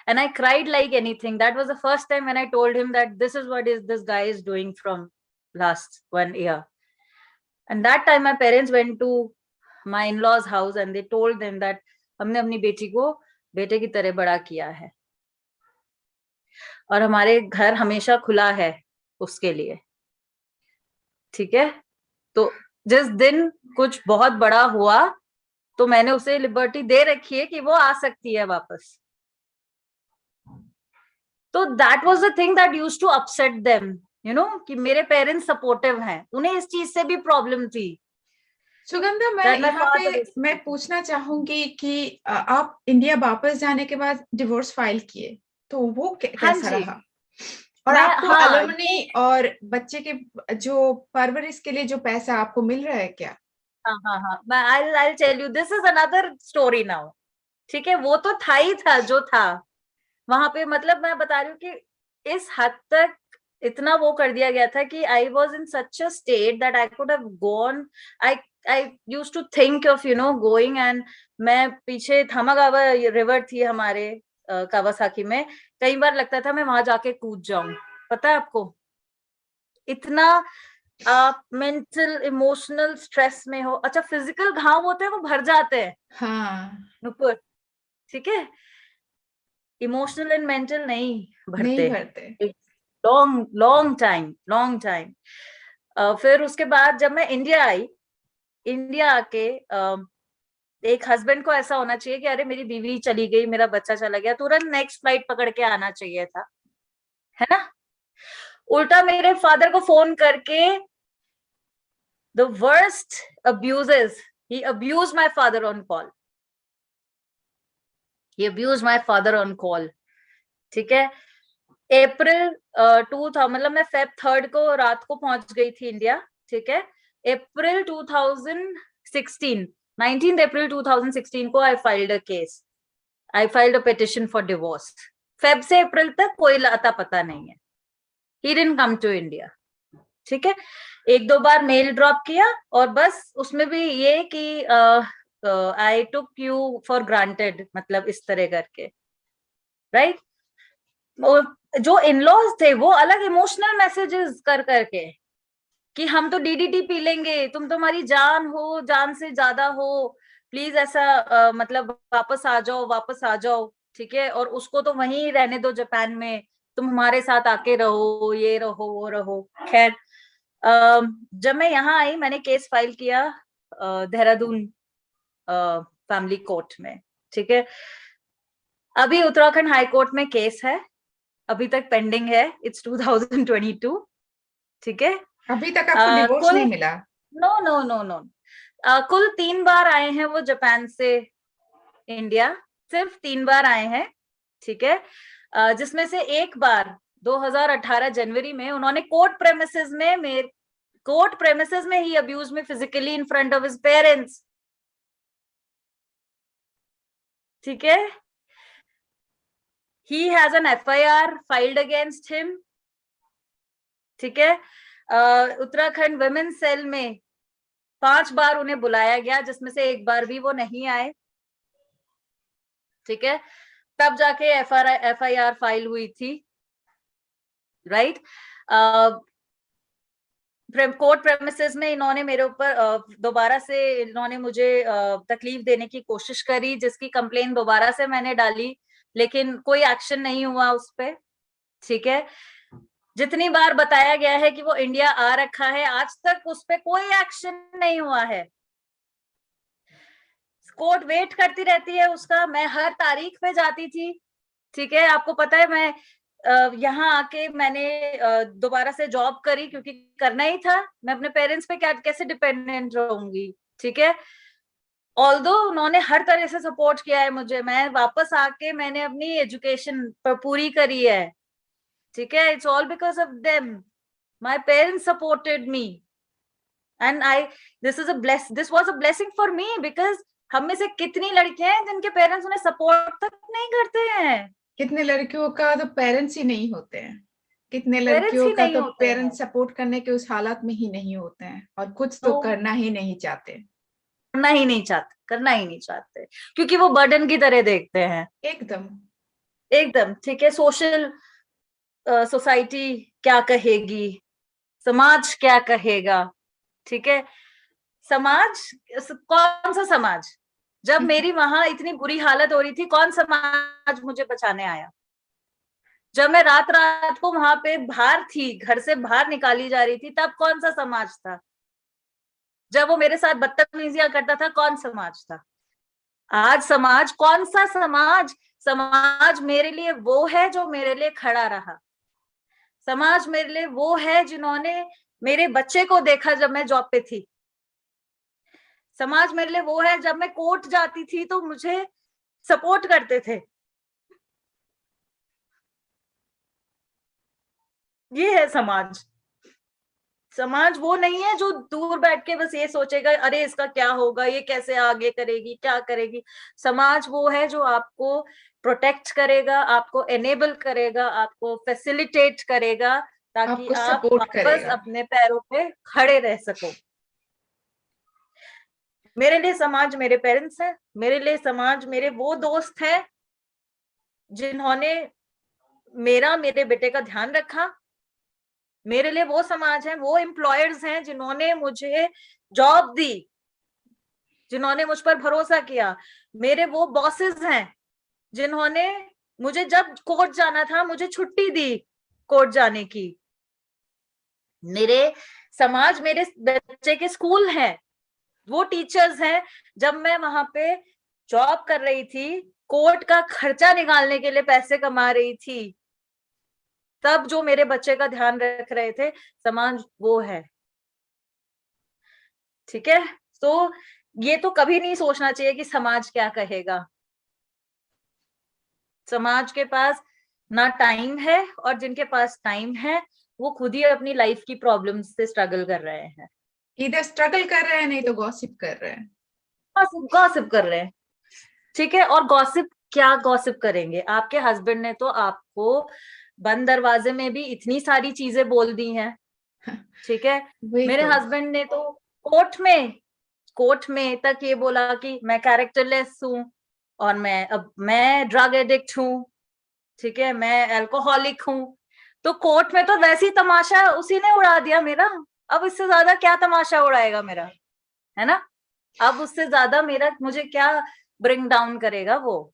and I cried like anything. That was the first time when I told him that this is what this guy is doing from last 1 year. And that time my parents went to my in-laws house and they told them that हमने अपनी बेटी को बेटे की तरह बड़ा किया है और हमारे घर हमेशा खुला है उसके लिए। ठीक है। तो जिस दिन कुछ बहुत बड़ा हुआ तो मैंने उसे लिबर्टी दे रखी है कि वो आ सकती है वापस। तो that was the thing that used to upset them, you know, कि मेरे पेरेंट्स सपोर्टिव हैं, उन्हें इस चीज से भी प्रॉब्लम थी। सुगंधा, मैं दैट माय यहाँ पे फादर मैं पूछना चाहूंगी कि आप इंडिया वापस जाने के बाद डिवोर्स फाइल किए, तो वो हाँ कैसा जी, रहा? और मैं, आपको हाँ, एलिमनी और बच्चे के जो परवरिश के लिए जो पैसा आपको मिल रहा है क्या? हाँ, हाँ, हाँ, मैं I tell you, this is another story now. ठीक है, वो तो था ही था जो था वहां पे, मतलब मैं बता रही हूँ कि इस हद तक इतना वो कर दिया गया था कि I was in such a state that I could have gone. I I use to think of you know going, and मैं पीछे थामागावा रिवर थी हमारे कावासाकी में, कई बार लगता था मैं वहां जाके कूद जाऊं। पता है आपको, इतना आप मेंटल इमोशनल स्ट्रेस में हो। अच्छा, फिजिकल घाव होते हैं वो भर जाते हैं हाँ, नुपुर, ठीक है, इमोशनल एंड मेंटल नहीं नहीं भरते। भरते। Long long time, long time. फिर उसके बाद जब मैं इंडिया आई, इंडिया आके एक हस्बैंड को ऐसा होना चाहिए कि अरे मेरी बीवी चली गई, मेरा बच्चा चला गया, तुरंत नेक्स्ट फ्लाइट पकड़ के आना चाहिए था, है ना। उल्टा मेरे फादर को फोन करके the worst abuses, he abuse my father on call, he abuse my father on call. ठीक है, अप्रैल टू था, मतलब मैं Feb 3 को रात को पहुंच गई थी इंडिया। ठीक है, अप्रैल 2016, 19 अप्रैल 2016 को I filed a case, I filed a petition for divorce. Feb से अप्रैल तक कोई अता पता नहीं है, he didn't come to India. ठीक है, एक दो बार मेल ड्रॉप किया और बस, उसमें भी ये कि आई टुक यू फॉर ग्रांटेड, मतलब इस तरह करके, राइट। जो इन लॉज थे वो अलग इमोशनल मैसेजेस कर करके कि हम तो डीडीटी पी लेंगे, तुम तो हमारी जान हो, जान से ज्यादा हो, प्लीज ऐसा मतलब वापस आ जाओ, वापस आ जाओ। ठीक है, और उसको तो वहीं रहने दो जापान में, तुम हमारे साथ आके रहो, ये रहो वो रहो। खैर, जब मैं यहाँ आई मैंने केस फाइल किया देहरादून फैमिली कोर्ट में। ठीक है, अभी उत्तराखंड हाई कोर्ट में केस है, अभी तक पेंडिंग है, इट्स 2022। ठीक है, अभी तक आपको डिवोर्स कुल, नहीं मिला? नो नो नो नो, कुल 3 बार आए हैं वो जापान से इंडिया, सिर्फ 3 बार आए हैं। ठीक है, जिसमें से एक बार 2018 जनवरी में उन्होंने कोर्ट प्रेमिसेस में ही अब्यूज में physically in front of his parents. ठीक है, he has an FIR filed against him। ठीक है, उत्तराखंड वुमेन सेल में 5 बार उन्हें बुलाया गया, जिसमें से एक बार भी वो नहीं आए। ठीक है, तब जाके FIR फाइल हुई थी, राइट। कोर्ट प्रेमिसेस में इन्होंने मेरे ऊपर दोबारा से इन्होंने मुझे तकलीफ देने की कोशिश करी, जिसकी कंप्लेन दोबारा से मैंने डाली, लेकिन कोई एक्शन नहीं हुआ उस पर। ठीक है, जितनी बार बताया गया है कि वो इंडिया आ रखा है, आज तक उस पर कोई एक्शन नहीं हुआ है। कोर्ट वेट करती रहती है उसका, मैं हर तारीख पे जाती थी। ठीक है, आपको पता है मैं यहाँ आके मैंने दोबारा से जॉब करी, क्योंकि करना ही था, मैं अपने पेरेंट्स पे कैसे डिपेंडेंट रहूंगी। ठीक है, ऑल्दो उन्होंने हर तरह से सपोर्ट किया है मुझे, मैं वापस आके मैंने अपनी एजुकेशन पूरी करी है। ठीक है, it's all because of them, my parents supported me, and I, this was a blessing for me, because हम में से कितनी लड़कियां हैं जिनके पेरेंट्स उन्हें सपोर्ट तक नहीं करते हैं। कितने लड़कियों का तो पेरेंट्स ही नहीं होते हैं, कितने पेरेंट्स लड़कियों ही का नहीं तो होते हैं, पेरेंट्स सपोर्ट करने के उस हालात में ही नहीं होते हैं, और कुछ तो तो करना ही नहीं चाहते। करना ही नहीं चाहते, करना ही नहीं चाहते, क्योंकि वो बर्डन की तरह देखते हैं एकदम। एकदम। ठीक है, सोसाइटी क्या कहेगी, समाज क्या कहेगा। ठीक है, समाज, कौन सा समाज, जब मेरी वहां इतनी बुरी हालत हो रही थी, कौन समाज मुझे बचाने आया? जब मैं रात रात को वहां पे बाहर थी, घर से बाहर निकाली जा रही थी, तब कौन सा समाज था? जब वो मेरे साथ बदतमीजियां करता था, कौन समाज था? आज समाज, कौन सा समाज? समाज मेरे लिए वो है जो मेरे लिए खड़ा रहा। समाज मेरे लिए वो है जिन्होंने मेरे बच्चे को देखा जब मैं जॉब पे थी। समाज मेरे लिए वो है, जब मैं कोर्ट जाती थी तो मुझे सपोर्ट करते थे। ये है समाज। समाज वो नहीं है जो दूर बैठ के बस ये सोचेगा अरे इसका क्या होगा, ये कैसे आगे करेगी, क्या करेगी। समाज वो है जो आपको प्रोटेक्ट करेगा, आपको एनेबल करेगा, आपको फैसिलिटेट करेगा, ताकि आपको आप सपोर्ट वापस करेगा। अपने पैरों पे खड़े रह सको। मेरे लिए समाज मेरे पेरेंट्स हैं, मेरे लिए समाज मेरे वो दोस्त हैं जिन्होंने मेरे बेटे का ध्यान रखा। मेरे लिए वो समाज है, वो एम्प्लॉयर्स हैं जिन्होंने मुझे जॉब दी, जिन्होंने मुझ पर भरोसा किया। मेरे वो बॉसेस हैं जिन्होंने मुझे जब कोर्ट जाना था मुझे छुट्टी दी कोर्ट जाने की। मेरे समाज मेरे बच्चे के स्कूल हैं, वो टीचर्स हैं। जब मैं वहां पे जॉब कर रही थी, कोर्ट का खर्चा निकालने के लिए पैसे कमा रही थी, तब जो मेरे बच्चे का ध्यान रख रहे थे, समाज वो है। ठीक है? तो ये तो कभी नहीं सोचना चाहिए कि समाज क्या कहेगा। समाज के पास ना टाइम है, और जिनके पास टाइम है वो खुद ही अपनी लाइफ की प्रॉब्लम्स से स्ट्रगल कर रहे हैं। इधर स्ट्रगल कर रहे हैं, नहीं तो गॉसिप कर रहे हैं। गॉसिप कर रहे हैं। ठीक है? और गॉसिप क्या गॉसिप करेंगे? आपके हस्बैंड ने तो आपको बंद दरवाजे में भी इतनी सारी चीजें बोल दी हैं। ठीक है? वही मेरे तो। हस्बैंड ने तो कोर्ट में तक ये बोला कि मैं कैरेक्टरलेस हूँ, और मैं ड्रग एडिक्ट हूँ। ठीक है? मैं अल्कोहलिक हूँ। तो कोर्ट में तो वैसी तमाशा उसी ने उड़ा दिया मेरा। अब इससे ज्यादा क्या तमाशा उड़ाएगा मेरा, है ना? अब उससे ज्यादा मुझे क्या ब्रिंग डाउन करेगा वो?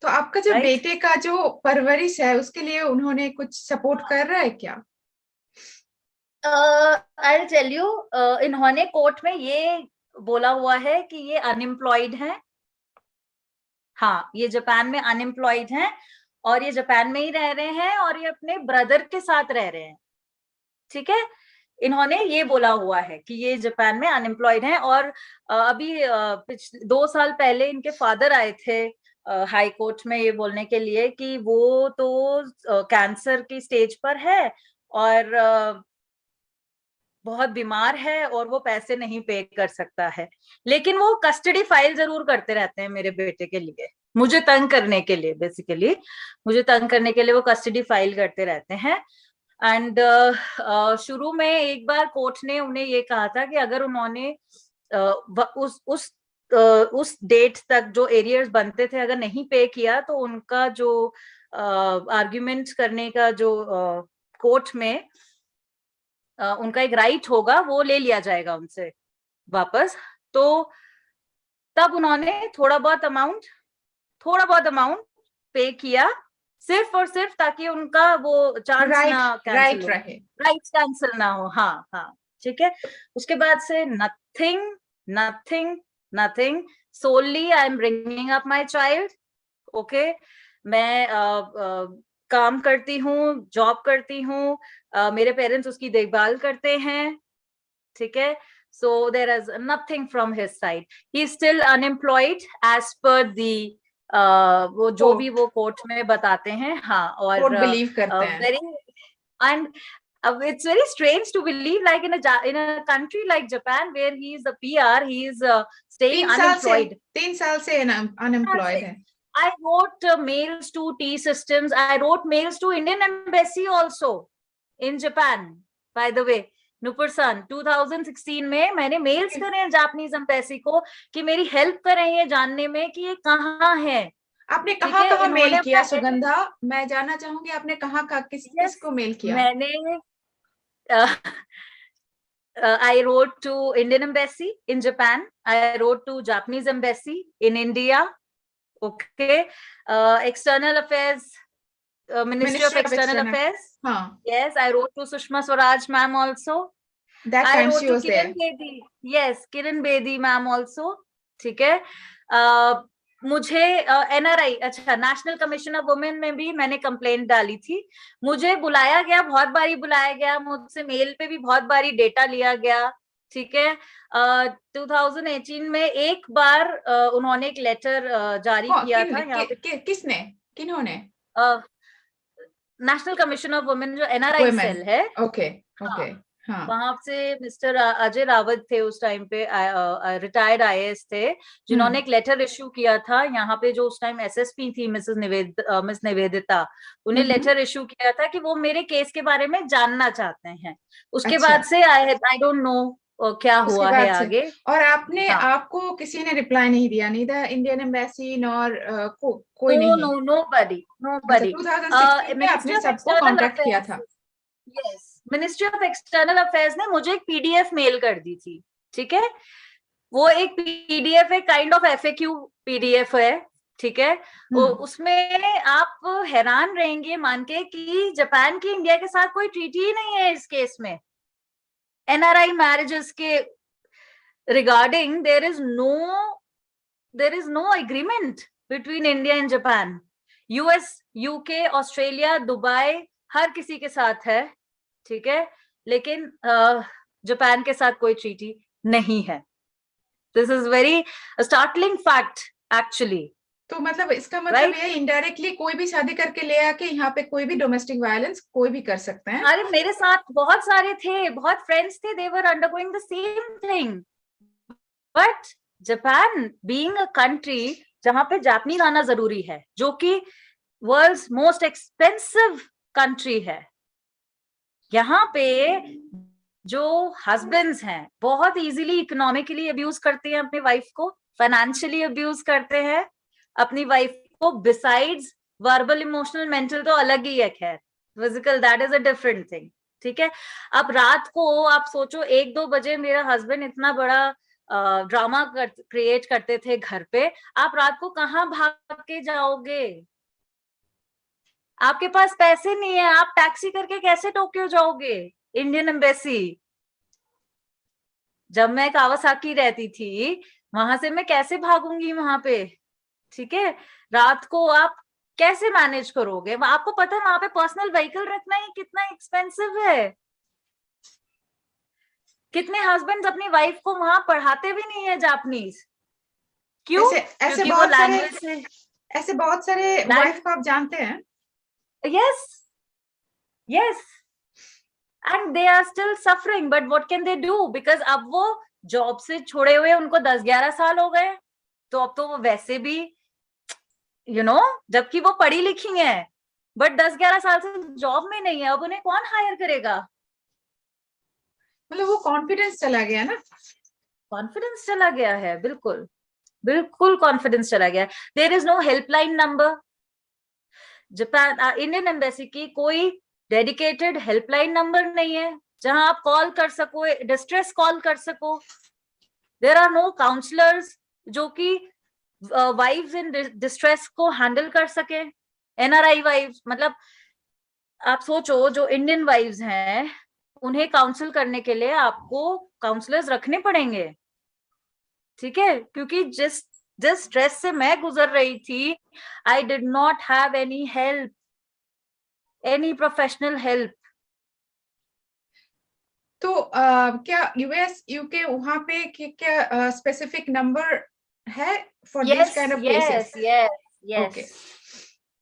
तो आपका जो राइट? बेटे का जो परवरिश है उसके लिए उन्होंने कुछ सपोर्ट कर रहा है क्या? आई टेल यू, इन्होंने कोर्ट में ये बोला हुआ है कि ये अनएम्प्लॉयड है। हाँ, ये जापान में अनएम्प्लॉयड हैं, और ये जापान में ही रह रहे हैं, और ये अपने ब्रदर के साथ रह रहे हैं। ठीक है? इन्होंने ये बोला हुआ है कि ये जापान में अनएम्प्लॉयड हैं। और अभी 2 साल पहले इनके फादर आए थे हाई कोर्ट में ये बोलने के लिए कि वो तो कैंसर की स्टेज पर है, और बहुत बीमार है, और वो पैसे नहीं पे कर सकता है। लेकिन वो कस्टडी फाइल जरूर करते रहते हैं मेरे बेटे के लिए, मुझे तंग करने के लिए। बेसिकली मुझे तंग करने के लिए वो कस्टडी फाइल करते रहते हैं। एंड शुरू में एक बार कोर्ट ने उन्हें ये कहा था कि अगर उन्होंने उस डेट तक जो एरियर्स बनते थे अगर नहीं पे किया, तो उनका जो आर्ग्यूमेंट करने का जो कोर्ट में उनका एक राइट होगा वो ले लिया जाएगा उनसे वापस। तो तब उन्होंने थोड़ा बहुत अमाउंट पे किया, सिर्फ और सिर्फ ताकि उनका वो चांस ना कैंसिल राइट हो, रहे। राइट्स कैंसिल ना हो। हाँ हाँ, ठीक है। उसके बाद से nothing nothing nothing, solely I am bringing up my child. Okay, मैं काम करती हूँ, जॉब करती हूँ, मेरे पेरेंट्स उसकी देखभाल करते हैं। ठीक है? So there is nothing from his side. He is still unemployed as per the वो जो भी वो कोर्ट में बताते हैं। हाँ, और कोर्ट बिलीव करते हैं। very and it's very strange to believe, like in a country like Japan where he is a PR, he is staying unemployed. 3 साल से अनएम्प्लॉयड है। I wrote mails to T-Systems. I wrote mails to Indian Embassy also in Japan. By the way, Nupur-san, 2016 में मैंने mails करे हैं Japanese embassy को कि मेरी हेल्प करें ये जानने में कि ये कहाँ है। आपने कहाँ मेल किया सुगंधा? मैं जानना चाहूंगी आपने कहाँ किसको मेल किया? मैंने I wrote to Indian Embassy in Japan. I wrote to Japanese Embassy in India. Okay, External Affairs, Ministry of External Affairs. हाँ. Yes, I wrote to Sushma Swaraj ma'am also. That I time wrote she to was there. Kiran Bedi. Yes, Kiran Bedi ma'am also. ठीक है. मुझे NRI, अच्छा, national commission of women में भी मैंने complaint डाली थी. मुझे बुलाया गया, बहुत बारी बुलाया गया, मुझसे मेल पे भी बहुत बारी डेटा लिया गया. ठीक है. 2018 में एक बार उन्होंने एक लेटर जारी किया था यहाँ पे. किसने, किन्होंने? नेशनल कमीशन ऑफ वुमेन जो NRI Women. सेल है. Okay okay. हाँ. वहां से मिस्टर अजय रावत थे उस टाइम पे, रिटायर्ड IAS थे, जिन्होंने एक लेटर इश्यू किया था यहाँ पे. जो उस टाइम SSP थी मिस निवेदिता, उन्हें लेटर इश्यू किया था कि वो मेरे केस के बारे में जानना चाहते हैं. उसके अच्छा. बाद से आई डोंट नो क्या हुआ है आगे. और आपने, हाँ. आपको किसी ने रिप्लाई नहीं दिया, नीदर इंडियन एम्बेसी नॉर कोई नहीं? नोबडी. 2016 में आपने सबको कांटेक्ट किया था? Yes, ministry of external affairs ने मुझे एक PDF मेल कर दी थी. ठीक है. वो एक PDF है, काइंड ऑफ FAQ PDF है. ठीक है. उसमें आप हैरान रहेंगे मान के कि जापान की इंडिया के साथ कोई ट्रीटी ही नहीं है इस केस में. NRI मैरिजेस के regarding there is no agreement between India and Japan. US, UK, Australia, Dubai, हर किसी के साथ है. ठीक है. लेकिन जापान के साथ कोई ट्रीटी नहीं है. This is very startling fact actually. तो मतलब इसका मतलब ये इनडायरेक्टली कोई भी शादी करके ले आके यहाँ पे कोई भी डोमेस्टिक वायलेंस कोई भी कर सकते हैं. अरे मेरे साथ बहुत सारे थे, बहुत फ्रेंड्स थे, they were undergoing the same thing. But Japan being a country जहां पे जापानीज आना जरूरी है, जो कि वर्ल्ड्स मोस्ट एक्सपेंसिव कंट्री है, यहाँ पे जो हस्बैंड्स हैं बहुत इजीली इकोनॉमिकली अब्यूज करते हैं अपनी वाइफ को, फाइनेंशियली अब्यूज करते हैं अपनी वाइफ को. बिसाइड्स वर्बल, इमोशनल, मेंटल तो अलग ही है, खैर physical that is a different thing. ठीक है. अब रात को आप सोचो 1-2 बजे मेरा हस्बैंड इतना बड़ा ड्रामा क्रिएट करते थे घर पे. आप रात को कहाँ भाग के जाओगे? आपके पास पैसे नहीं है, आप टैक्सी करके कैसे टोक्यो जाओगे? Indian embassy. जब मैं कावासाकी रहती थी वहां से मैं कैसे भागूंगी वहां पे? ठीक है. रात को आप कैसे मैनेज करोगे? आपको पता है वहां पे पर्सनल व्हीकल रखना ही कितना एक्सपेंसिव है. कितने हस्बैंड्स अपनी वाइफ को वहां पढ़ाते भी नहीं है जापानीज. क्यों? ऐसे बहुत सारे वाइफ को आप जानते हैं. Yes, and they are still suffering, but what can they do? Because अब वो जॉब से छोड़े हुए उनको 10-11 साल हो गए, तो अब तो वो वैसे भी जबकि वो पढ़ी लिखी हैं, बट 10-11 साल से जॉब में नहीं है. अब उन्हें कौन हायर करेगा? मतलब वो कॉन्फिडेंस चला गया ना. कॉन्फिडेंस चला गया है, बिल्कुल बिल्कुल कॉन्फिडेंस चला गया. There is no helpline number. Japan Indian embassy की कोई डेडिकेटेड हेल्पलाइन नंबर नहीं है जहां आप कॉल कर सको, डिस्ट्रेस कॉल कर सको. देयर आर नो काउंसलर्स जो कि वाइव्स इन डिस्ट्रेस को हैंडल कर सके. NRI वाइव्स, मतलब आप सोचो जो इंडियन वाइव्स हैं उन्हें काउंसिल करने के लिए आपको काउंसलर्स रखने पड़ेंगे. ठीक है. क्योंकि जिस स्ट्रेस से मैं गुजर रही थी, आई did not have any help, any professional help. तो क्या US, UK वहां पे क्या स्पेसिफिक नंबर है for this kind of cases?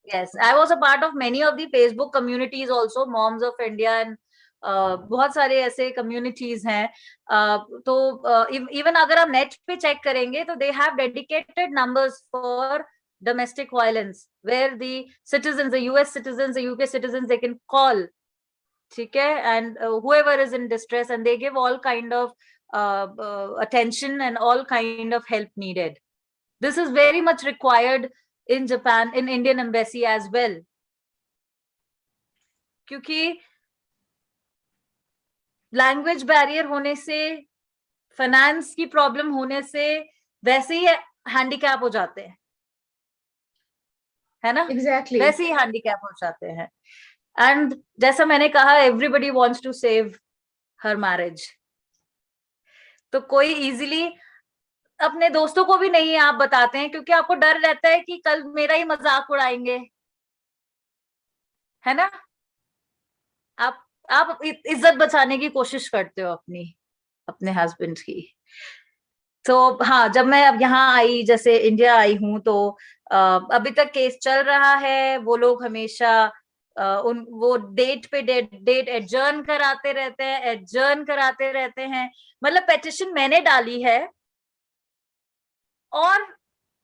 Yes, I was a part of many of the Facebook communities also, Moms of India, and बहुत सारे ऐसे communities हैं. तो इवन अगर आप नेट पे चेक करेंगे तो they have dedicated numbers for domestic violence where the citizens, the US citizens, the UK citizens, they can call. ठीक है. And whoever is in distress, and they give all kind of attention and all kind of help needed. This is very much required in Japan, in Indian embassy as well. क्योंकि language barrier होने से, finance की problem होने से वैसे ही handicap हो जाते हैं, है ना? Exactly. वैसे ही हैंडीकैप हो जाते हैं. एंड जैसा मैंने कहा, everybody wants to save her marriage. तो कोई इजीली अपने दोस्तों को भी नहीं आप बताते हैं, क्योंकि आपको डर रहता है कि कल मेरा ही मजाक उड़ाएंगे, है ना। आप इज्जत बचाने की कोशिश करते हो अपनी, अपने हस्बैंड की। तो हाँ, जब मैं अब यहाँ आई, जैसे इंडिया आई हूँ, तो अभी तक केस चल रहा है। वो लोग हमेशा वो डेट पे डेट एडजर्न कराते रहते हैं, एडजर्न कराते रहते हैं। मतलब पेटिशन मैंने डाली है और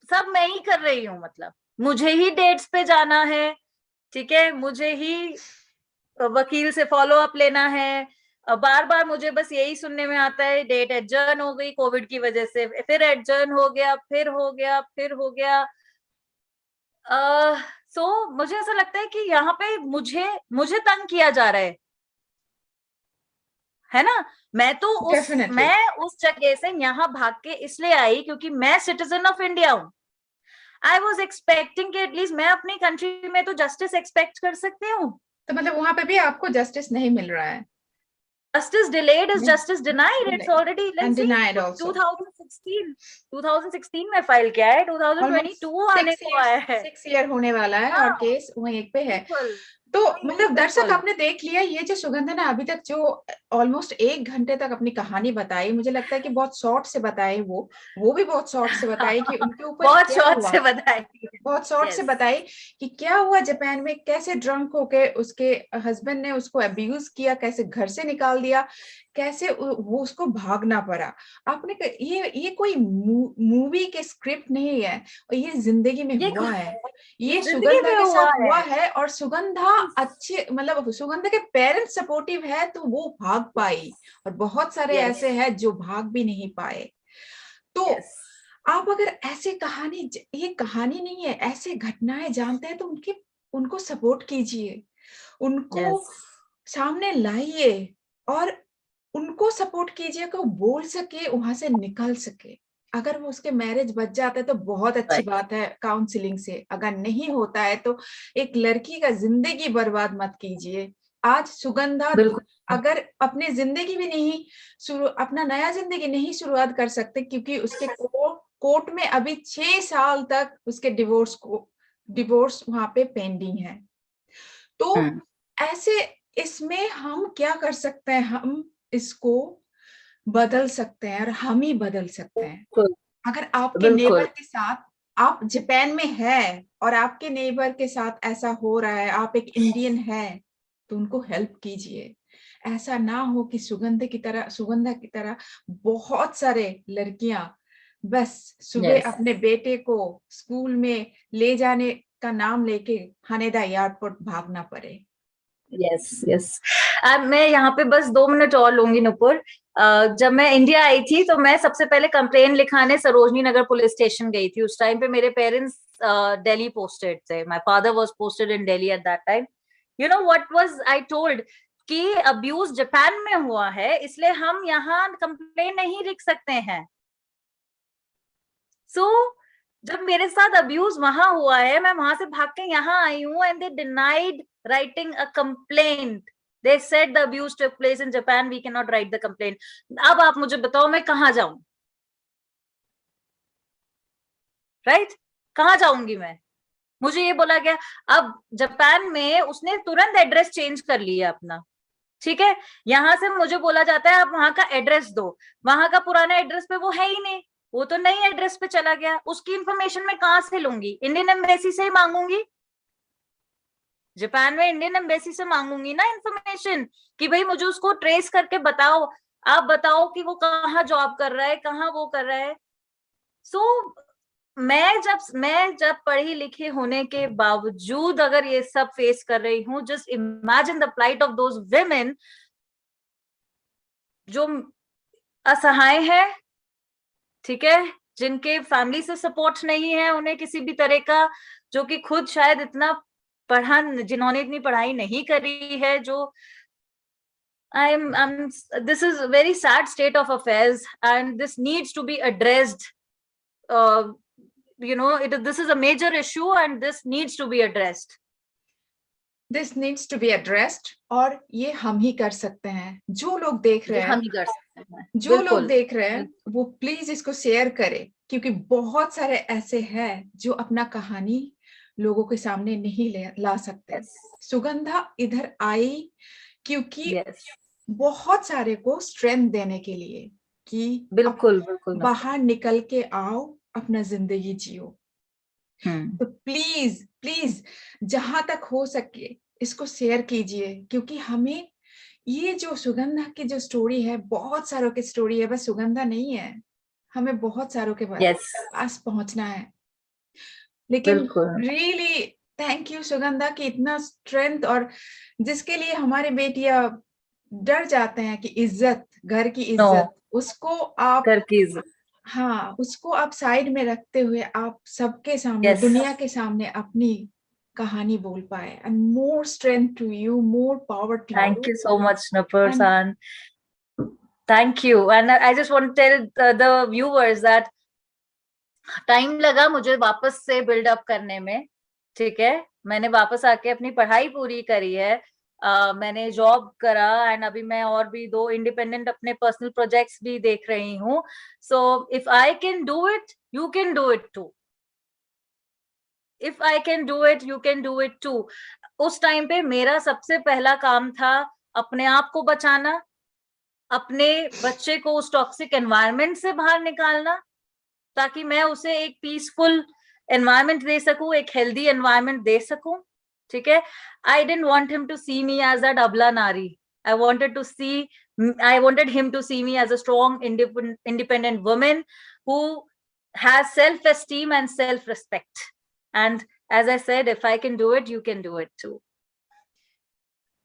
सब मैं ही कर रही हूँ, मतलब मुझे ही डेट्स पे जाना है, ठीक है, मुझे ही वकील से फॉलो अप लेना है। बार बार मुझे बस यही सुनने में आता है, डेट एडजर्न हो गई कोविड की वजह से, फिर एडजर्न हो गया, फिर हो गया, फिर हो गया। सो मुझे ऐसा लगता है कि यहाँ पे मुझे मुझे तंग किया जा रहा है ना। डेफिनेटली। मैं उस जगह से यहाँ भाग के इसलिए आई क्योंकि मैं सिटीजन ऑफ इंडिया हूँ। आई वॉज एक्सपेक्टिंग कि एटलीस्ट मैं अपनी कंट्री में तो जस्टिस एक्सपेक्ट कर सकती हूँ। तो मतलब वहां पे भी आपको जस्टिस नहीं मिल रहा है? Justice delayed is नहीं, justice denied. It's already, and let's see, denied also. 2016 में फाइल किया है, ऑलमोस्ट 2022 आने को आया है। 6 ईयर होने वाला है हाँ, और केस वहीं पे है। बिल्कुल, तो वही, मतलब दर्शक बिल्कुल। आपने देख लिया, ये जो सुगंधा ने अभी तक जो ऑलमोस्ट 1 घंटे तक अपनी कहानी बताई, मुझे लगता है कि बहुत शॉर्ट से बताए, वो भी बहुत शॉर्ट से बताई कि उनके ऊपर बहुत क्या शॉर्ट हुआ। से बताएगी। बहुत शॉर्ट से यस, बताई कि क्या हुआ जापान में, कैसे ड्रंक होके उसके हस्बैंड ने उसको अब्यूज किया, कैसे घर से निकाल दिया, कैसे वो उसको भागना पड़ा। आपने ये कोई मूवी के स्क्रिप्ट नहीं है, और ये जिंदगी में ये हुआ है। ये जिंदगी सुगंधा में के हुआ साथ है। हुआ है, और सुगंधा अच्छे, मतलब सुगंधा के पेरेंट्स सपोर्टिव है तो वो भाग पाई, और बहुत सारे यस, ऐसे हैं जो भाग भी नहीं पाए। तो यस, आप अगर ऐसे कहानी, ये कहानी नहीं है, ऐसे घटनाएं जानते हैं तो उनको सपोर्ट कीजिए, उनको यस, सामने लाइए, और उनको सपोर्ट कीजिए कि वो बोल सके, वहां से निकल सके। अगर वो उसके मैरिज बच जाता है तो बहुत अच्छी राइट, बात है काउंसलिंग से, अगर नहीं होता है तो एक लड़की का जिंदगी बर्बाद मत कीजिए। आज सुगंधा बिल्कुल, अगर अपनी जिंदगी भी नहीं शुरू, अपना नया जिंदगी नहीं शुरुआत कर सकते, क्योंकि उसके कोर्ट में अभी 6 साल तक उसके डिवोर्स वहां पे पेंडिंग है। तो ऐसे इसमें हम क्या कर सकते हैं, हम इसको बदल सकते हैं, और हम ही बदल सकते हैं। बिल्कुल, अगर आपके नेबर बिल्कुल। के साथ, आप जापान में है और आपके नेबर के साथ ऐसा हो रहा है, आप एक इंडियन है, तो उनको हेल्प कीजिए। ऐसा ना हो कि सुगंधा की तरह बहुत सारे लड़कियां बस सुबह यस, अपने बेटे को स्कूल में ले जाने का नाम लेके हानेदा एयरपोर्ट भागना पड़े। Yes, yes. अब मैं यहाँ पे बस 2 मिनट और लूंगी नुपुर। जब मैं इंडिया आई थी तो मैं सबसे पहले कंप्लेन लिखाने सरोजनी नगर पुलिस स्टेशन गई थी। उस टाइम पे मेरे पेरेंट्स दिल्ली पोस्टेड थे, my father was posted in Delhi eight that time. You know what was I told कि अब्यूज जापान में हुआ है, इसलिए हम यहाँ कंप्लेन नहीं लिख सकते हैं। सो जब मेरे साथ अब्यूज वहां हुआ है, मैं वहां से भाग के यहाँ आई हूँ, and they denied writing a complaint. They said the abuse took place in Japan, we can not write the complaint. अब आप मुझे बताओ मैं कहाँ जाऊं, राइट? कहाँ जाऊंगी मैं? मुझे ये बोला गया। अब जापान में उसने तुरंत एड्रेस चेंज कर लिया अपना, ठीक है। यहाँ से मुझे बोला जाता है आप वहां का एड्रेस दो, वहां का पुराना एड्रेस पे वो है ही नहीं, वो तो नई एड्रेस पे चला गया। उसकी इंफॉर्मेशन मैं कहाँ से लूंगी? इंडियन एम्बेसी से ही मांगूंगी। जापान में इंडियन एम्बेसी से मांगूंगी ना इंफॉर्मेशन, कि भाई मुझे उसको ट्रेस करके बताओ, आप बताओ कि वो कहाँ जॉब कर रहा है, कहाँ वो कर रहा है। सो मैं जब पढ़ी लिखी होने के बावजूद अगर ये सब फेस कर रही हूँ, just imagine the plight of those women जो असहाय है, ठीक है, जिनके फैमिली से सपोर्ट नहीं है उन्हें किसी भी तरह का, जो कि खुद शायद इतना जिन्होंने इतनी पढ़ाई नहीं करी है, जो I'm this is a very sad state of affairs and this needs to be addressed. uh, this is a major issue and this needs to be addressed. This needs to be addressed, और ये हम ही कर सकते हैं। जो लोग देख रहे हम ही हैं, कर सकते हैं। जो लोग बिल्कुल, देख रहे हैं, वो प्लीज इसको शेयर करें, क्योंकि बहुत सारे ऐसे हैं जो अपना कहानी लोगों के सामने नहीं ला सकते। यस सुगंधा इधर आई क्योंकि यस बहुत सारे को स्ट्रेंथ देने के लिए कि बिल्कुल बिल्कुल नफर। बाहर निकल के आओ, अपना जिंदगी जियो। हम्म तो प्लीज प्लीज जहां तक हो सके इसको शेयर कीजिए, क्योंकि हमें ये जो सुगंधा की जो स्टोरी है, बहुत सारों की स्टोरी है, बस सुगंधा नहीं है, हमें बहुत सारों के यस पास पहुंचना है। लेकिन बिल्कुल रियली थैंक यू सुगंधा की इतना स्ट्रेंथ, और जिसके लिए हमारी बेटियां डर जाते हैं कि इज्जत, घर की नो इज्जत, उसको आप, कर की इज्जत। हाँ, उसको आप साइड में रखते हुए आप सबके सामने, यस दुनिया के सामने अपनी कहानी बोल पाए। And more strength to you, more power to thank you. You so much नफर एंड सान, thank you. And I just want to tell the viewers that time लगा मुझे वापस से बिल्डअप करने में, ठीक है। मैंने वापस आके अपनी पढ़ाई पूरी करी है, मैंने जॉब करा, एंड अभी मैं और भी 2 इंडिपेंडेंट अपने पर्सनल प्रोजेक्ट्स भी देख रही हूँ। So if I can do it, you can do it too. If I can do it, you can do it too. उस टाइम पे मेरा सबसे पहला काम था अपने आप को बचाना, अपने बच्चे को उस टॉक्सिक एनवायरनमेंट से बाहर निकालना, ताकि मैं उसे एक पीसफुल एनवायरनमेंट दे सकूं, एक हेल्दी एनवायरनमेंट दे सकूं, ठीक है। I didn't want him to see me as that अबला नारी। I wanted him to see me as a strong independent woman who has self esteem and self respect. And as I said, if I can do it, you can do it too.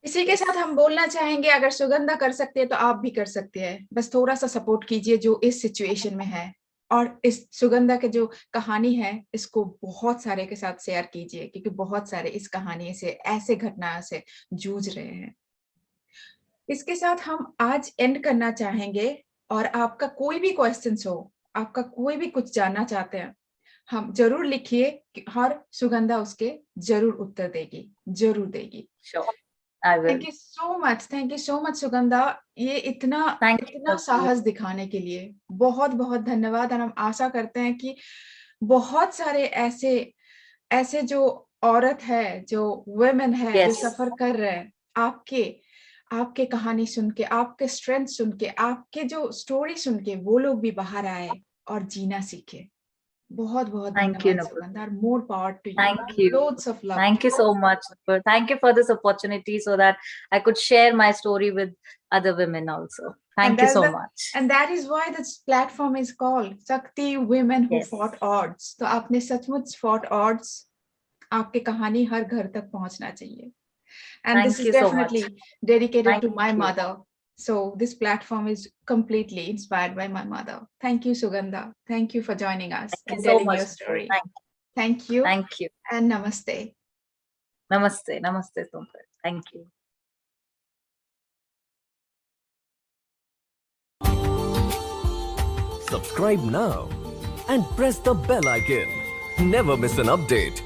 इसी के साथ हम बोलना चाहेंगे, अगर सुगंधा कर सकती है तो आप भी कर सकते हैं। बस थोड़ा सा सपोर्ट कीजिए जो इस सिचुएशन में है, और इस सुगंधा के जो कहानी है इसको बहुत सारे के साथ शेयर कीजिए, क्योंकि बहुत सारे इस कहानी से, ऐसे घटना से जूझ रहे हैं। इसके साथ हम आज एंड करना चाहेंगे, और आपका कोई भी क्वेश्चंस हो, आपका कोई भी कुछ जानना चाहते हैं, हम जरूर लिखिए, हर सुगंधा उसके जरूर उत्तर देगी, जरूर देगी। Sure, I will. Thank you so much Sugandha, ये इतना थैंक इतना यू। साहस दिखाने के लिए बहुत बहुत धन्यवाद। और हम आशा करते हैं कि बहुत सारे ऐसे ऐसे जो औरत है, जो वुमेन है, जो Yes. सफर कर रहे हैं, आपके आपके कहानी सुन के, आपके स्ट्रेंथ सुन के, आपके जो स्टोरी सुन के, वो लोग भी बाहर आए और जीना सीखे। बहुत बहुत Thank you, धन्यवाद Nupur. सुगंधा, और more power to you, Thank you. Loads of love. Thank you so much. Thank you for this opportunity so that I could share my story with other women also. Thank you so much. And that is why this platform is called Shakti Women Who Yes. Fought Odds. तो आपने सचमुच fought odds, आपकी कहानी हर घर तक पहुंचना चाहिए। And Thank this is you so much. definitely dedicated Thank to my you. mother. So this platform is completely inspired by my mother. Thank you, Sugandha. Thank you for joining us Thank you and so telling much. your story. Thank Thank you Thank you. and namaste. Namaste. Namaste, Tumpar. Thank you. Subscribe now and press the bell icon. Never miss an update.